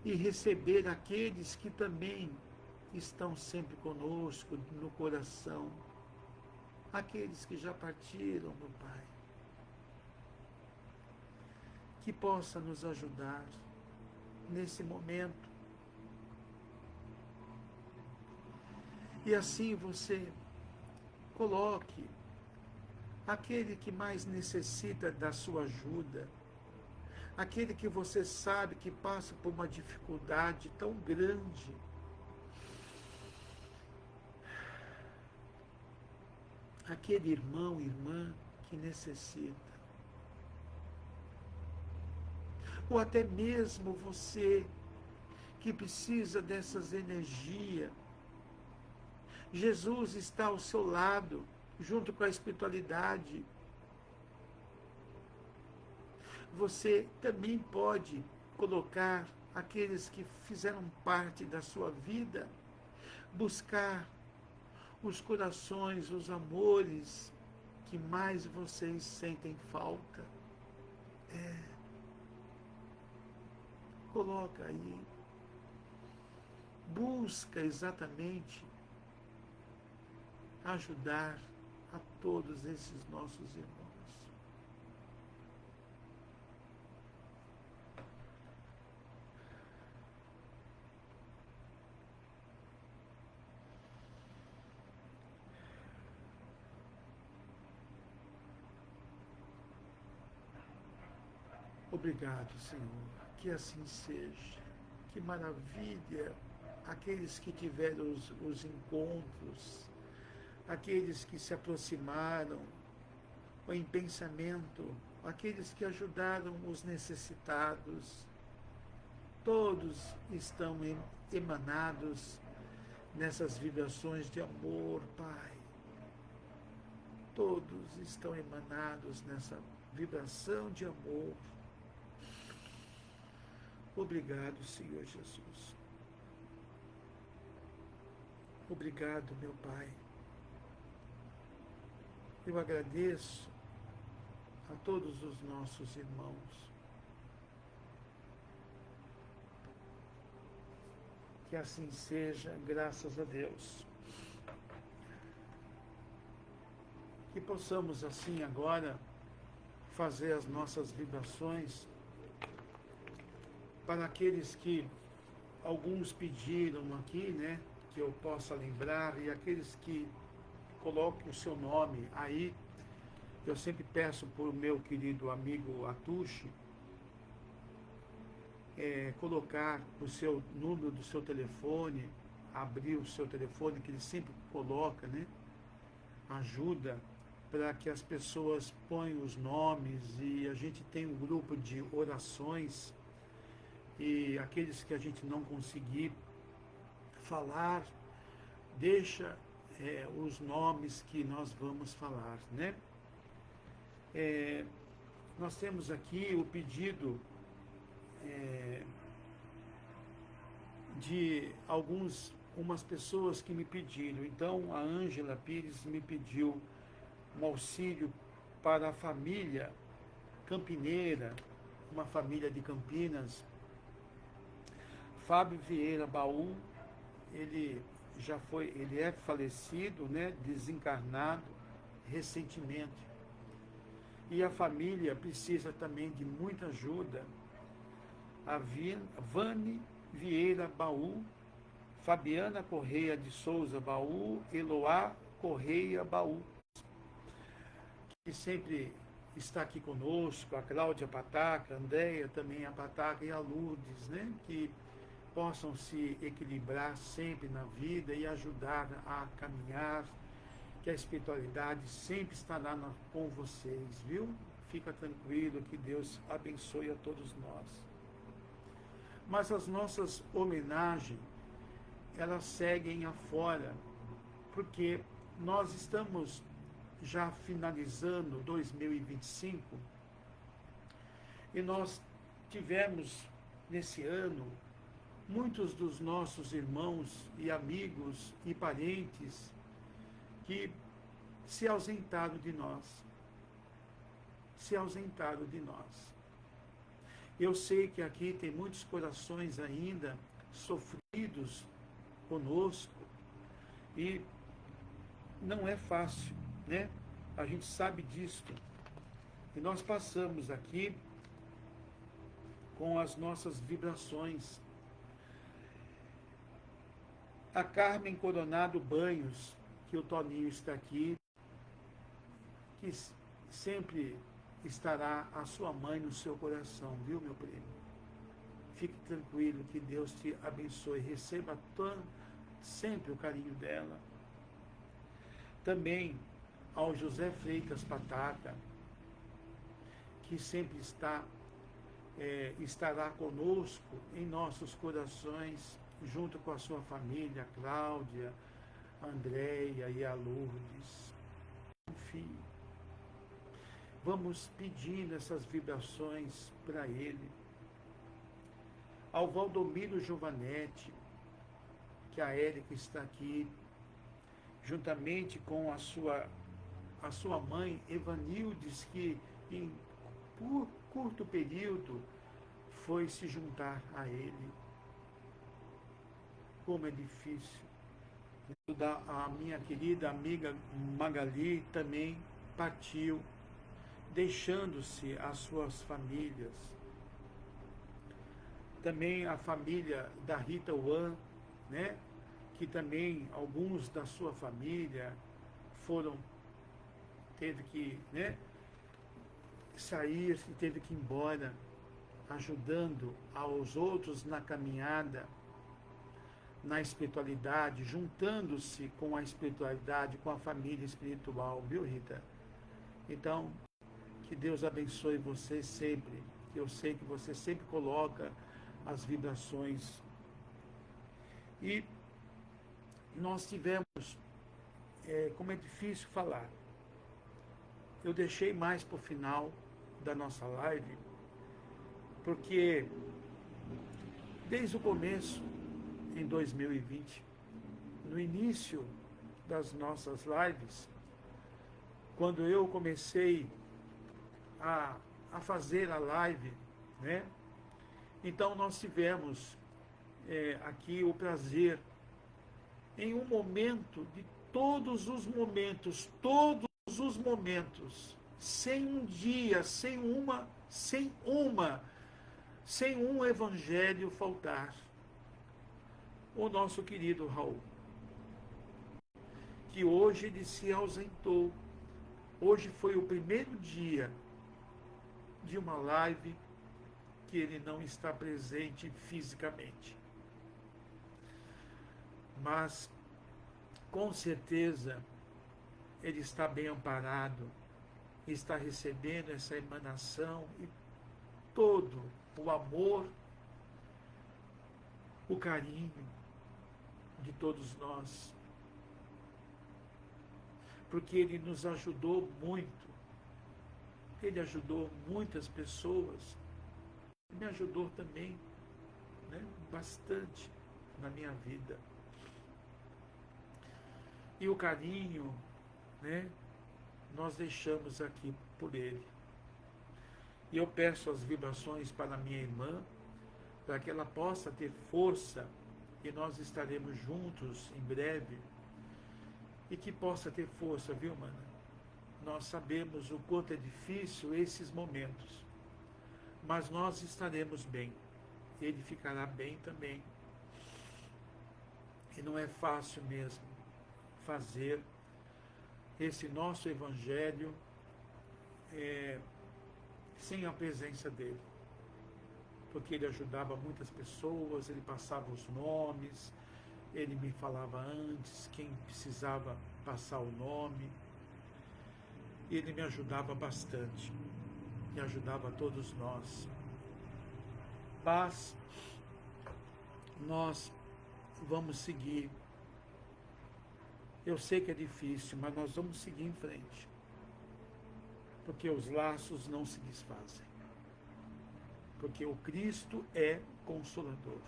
e receber aqueles que também estão sempre conosco no coração, aqueles que já partiram, meu Pai, que possa nos ajudar nesse momento. E assim você coloque aquele que mais necessita da sua ajuda, aquele que você sabe que passa por uma dificuldade tão grande. Aquele irmão, irmã que necessita. Ou até mesmo você que precisa dessas energias Jesus está ao seu lado, junto com a espiritualidade. Você também pode colocar aqueles que fizeram parte da sua vida, buscar os corações, os amores que mais vocês sentem falta. Coloca aí. Busca exatamente ajudar a todos esses nossos irmãos. Obrigado, Senhor. Que assim seja. Que maravilha aqueles que tiveram os encontros, aqueles que se aproximaram em pensamento, aqueles que ajudaram os necessitados. Todos estão emanados nessas vibrações de amor, Pai. Todos estão emanados nessa vibração de amor. Obrigado, Senhor Jesus. Obrigado, meu Pai. Eu agradeço a todos os nossos irmãos. Que assim seja, graças a Deus. Que possamos assim agora fazer as nossas vibrações para aqueles que alguns pediram aqui, né, que eu possa lembrar, e aqueles que colocam o seu nome aí. Eu sempre peço para o meu querido amigo Atushi colocar o seu número do seu telefone, abrir o seu telefone, que ele sempre coloca, né, ajuda para que as pessoas ponham os nomes, e a gente tem um grupo de orações, e aqueles que a gente não conseguir falar, deixa os nomes que nós vamos falar, né? Nós temos aqui o pedido de umas pessoas que me pediram. Então, a Ângela Pires me pediu um auxílio para a família campineira, uma família de Campinas. Fábio Vieira Baú, ele é falecido, né, desencarnado recentemente. E a família precisa também de muita ajuda. A Vane Vieira Baú, Fabiana Correia de Souza Baú, Eloá Correia Baú, que sempre está aqui conosco, a Cláudia Pataca, a Andréia também a Pataca e a Lourdes, né, que possam se equilibrar sempre na vida e ajudar a caminhar, que a espiritualidade sempre estará com vocês, viu? Fica tranquilo, que Deus abençoe a todos nós. Mas as nossas homenagens, elas seguem afora, porque nós estamos já finalizando 2025, e nós tivemos nesse ano muitos dos nossos irmãos e amigos e parentes que se ausentaram de nós. Eu sei que aqui tem muitos corações ainda sofridos conosco, e não é fácil, né? A gente sabe disso. E nós passamos aqui com as nossas vibrações. A Carmen Coronado Banhos, que o Toninho está aqui, que sempre estará a sua mãe no seu coração, viu, meu primo? Fique tranquilo, que Deus te abençoe, receba sempre o carinho dela. Também ao José Freitas Pataca, que sempre estará conosco em nossos corações, junto com a sua família, Cláudia, a Andréia e a Lourdes. Confie. Vamos pedindo essas vibrações para ele. Ao Valdomiro Giovanetti, que a Érica está aqui, juntamente com a sua mãe, Evanildes, que por curto período foi se juntar a ele. Como é difícil. A minha querida amiga Magali também partiu, deixando-se as suas famílias. Também a família da Rita Wan, né? Que também alguns da sua família teve que, né, sair e teve que ir embora, ajudando aos outros na caminhada, na espiritualidade, juntando-se com a espiritualidade, com a família espiritual, viu, Rita? Então, que Deus abençoe você sempre. Eu sei que você sempre coloca as vibrações. E nós tivemos, como é difícil falar, eu deixei mais para o final da nossa live, porque desde o começo, em 2020, no início das nossas lives, quando eu comecei a fazer a live, né? Então nós tivemos aqui o prazer, em um momento de todos os momentos, sem um dia, sem um evangelho faltar, o nosso querido Raul, que hoje ele se ausentou. Hoje foi o primeiro dia de uma live que ele não está presente fisicamente. Mas, com certeza, ele está bem amparado, está recebendo essa emanação e todo o amor, o carinho de todos nós. Porque ele nos ajudou muito. Ele ajudou muitas pessoas. Me ajudou também, né, bastante na minha vida. E o carinho, né, nós deixamos aqui por ele. E eu peço as vibrações para minha irmã, para que ela possa ter força, e nós estaremos juntos em breve, e que possa ter força, viu, mana? Nós sabemos o quanto é difícil esses momentos, mas nós estaremos bem, ele ficará bem também. E não é fácil mesmo fazer esse nosso evangelho sem a presença dele, porque ele ajudava muitas pessoas, ele passava os nomes, ele me falava antes quem precisava passar o nome, ele me ajudava bastante, e ajudava a todos nós. Mas nós vamos seguir. Eu sei que é difícil, mas nós vamos seguir em frente, porque os laços não se desfazem, porque o Cristo é consolador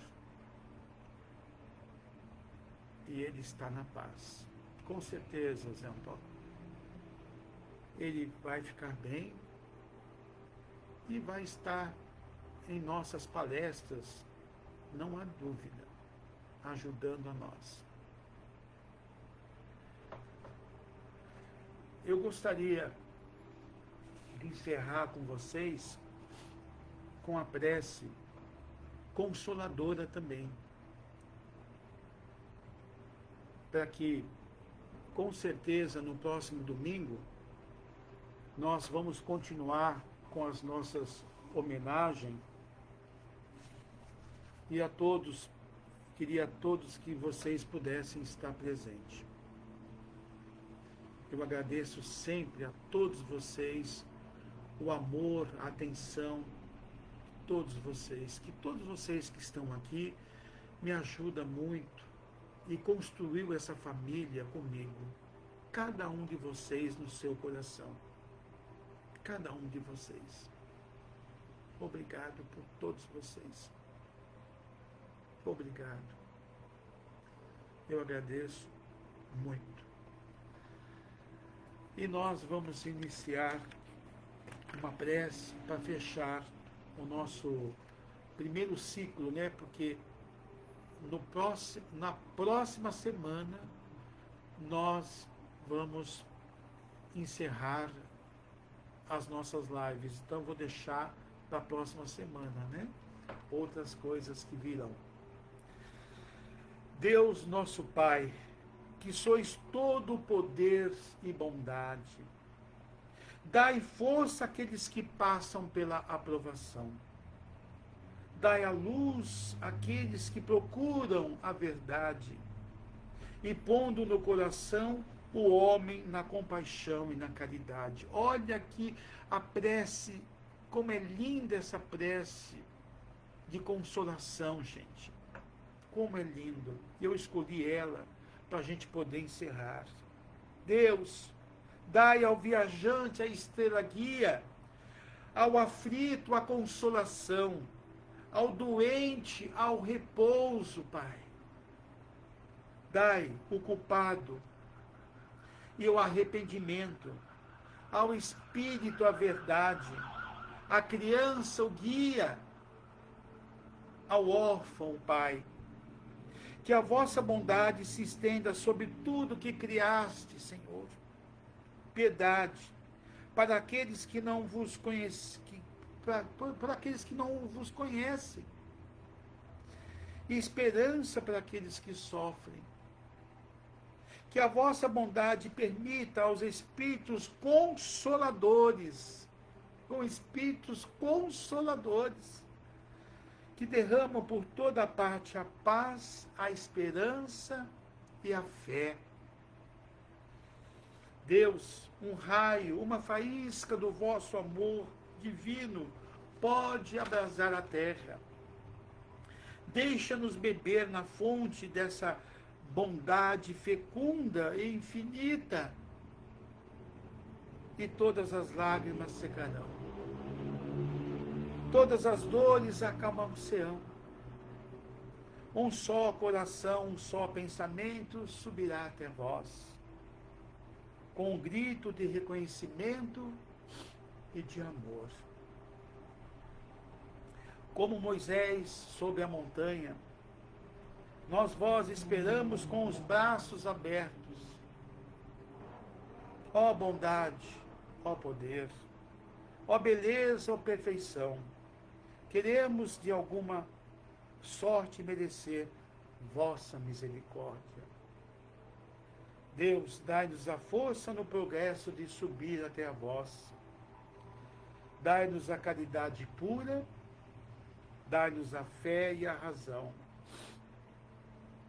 e ele está na paz. Com certeza, Zé Antônio, ele vai ficar bem e vai estar em nossas palestras, não há dúvida, ajudando a nós. Eu gostaria de encerrar com vocês com a prece consoladora também, para que, com certeza, no próximo domingo, nós vamos continuar com as nossas homenagens, e a todos, queria a todos que vocês pudessem estar presentes. Eu agradeço sempre a todos vocês o amor, a atenção, que todos vocês que estão aqui me ajudam muito e construiu essa família comigo. Cada um de vocês no seu coração. Cada um de vocês. Obrigado por todos vocês. Obrigado. Eu agradeço muito. E nós vamos iniciar uma prece para fechar o nosso primeiro ciclo, né? Porque na próxima semana nós vamos encerrar as nossas lives. Então vou deixar para a próxima semana, né? Outras coisas que virão. Deus nosso Pai, que sois todo o poder e bondade, dai força àqueles que passam pela aprovação. Dai a luz àqueles que procuram a verdade, e pondo no coração o homem na compaixão e na caridade. Olha aqui a prece, como é linda essa prece de consolação, gente. Como é lindo. Eu escolhi ela para a gente poder encerrar. Deus, dai ao viajante a estrela guia, ao aflito a consolação, ao doente ao repouso, Pai. Dai o culpado e o arrependimento, ao espírito a verdade, à criança o guia, ao órfão, Pai. Que a vossa bondade se estenda sobre tudo que criaste, Senhor. Piedade para aqueles que não vos conhecem, para aqueles que não vos conhecem. E esperança para aqueles que sofrem. Que a vossa bondade permita aos espíritos consoladores, que derramam por toda parte a paz, a esperança e a fé. Deus, um raio, uma faísca do vosso amor divino pode abrasar a terra. Deixa-nos beber na fonte dessa bondade fecunda e infinita, e todas as lágrimas secarão. Todas as dores acalmar-se-ão. Um só coração, um só pensamento subirá até vós, com um grito de reconhecimento e de amor. Como Moisés sob a montanha, nós vós esperamos com os braços abertos. Ó bondade, ó poder, ó beleza, ó perfeição, queremos de alguma sorte merecer vossa misericórdia. Deus, dai-nos a força no progresso de subir até a vós. Dai-nos a caridade pura, dai-nos a fé e a razão.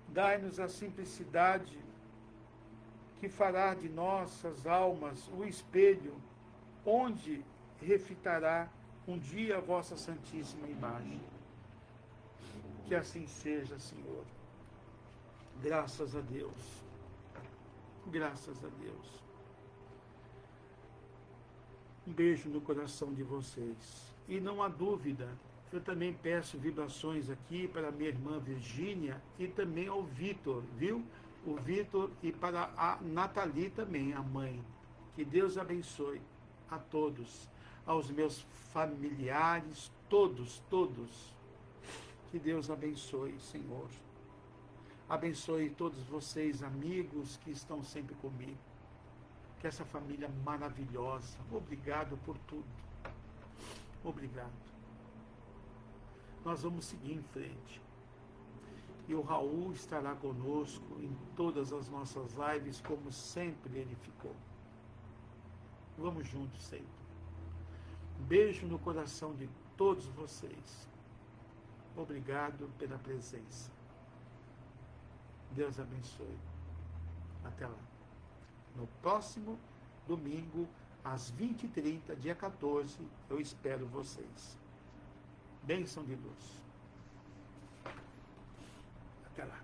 Dai-nos a simplicidade que fará de nossas almas o espelho onde refitará um dia a vossa santíssima imagem. Que assim seja, Senhor. Graças a Deus. Graças a Deus. Um beijo no coração de vocês. E não há dúvida, eu também peço vibrações aqui para minha irmã Virgínia e também ao Vitor, viu? O Vitor e para a Nathalie também, a mãe. Que Deus abençoe a todos, aos meus familiares, todos. Que Deus abençoe, Senhor. Abençoe todos vocês, amigos que estão sempre comigo. Que essa família maravilhosa. Obrigado por tudo. Obrigado. Nós vamos seguir em frente. E o Raul estará conosco em todas as nossas lives, como sempre ele ficou. Vamos juntos sempre. Beijo no coração de todos vocês. Obrigado pela presença. Deus abençoe. Até lá. No próximo domingo, às 20h30, dia 14, eu espero vocês. Bênção de luz. Até lá.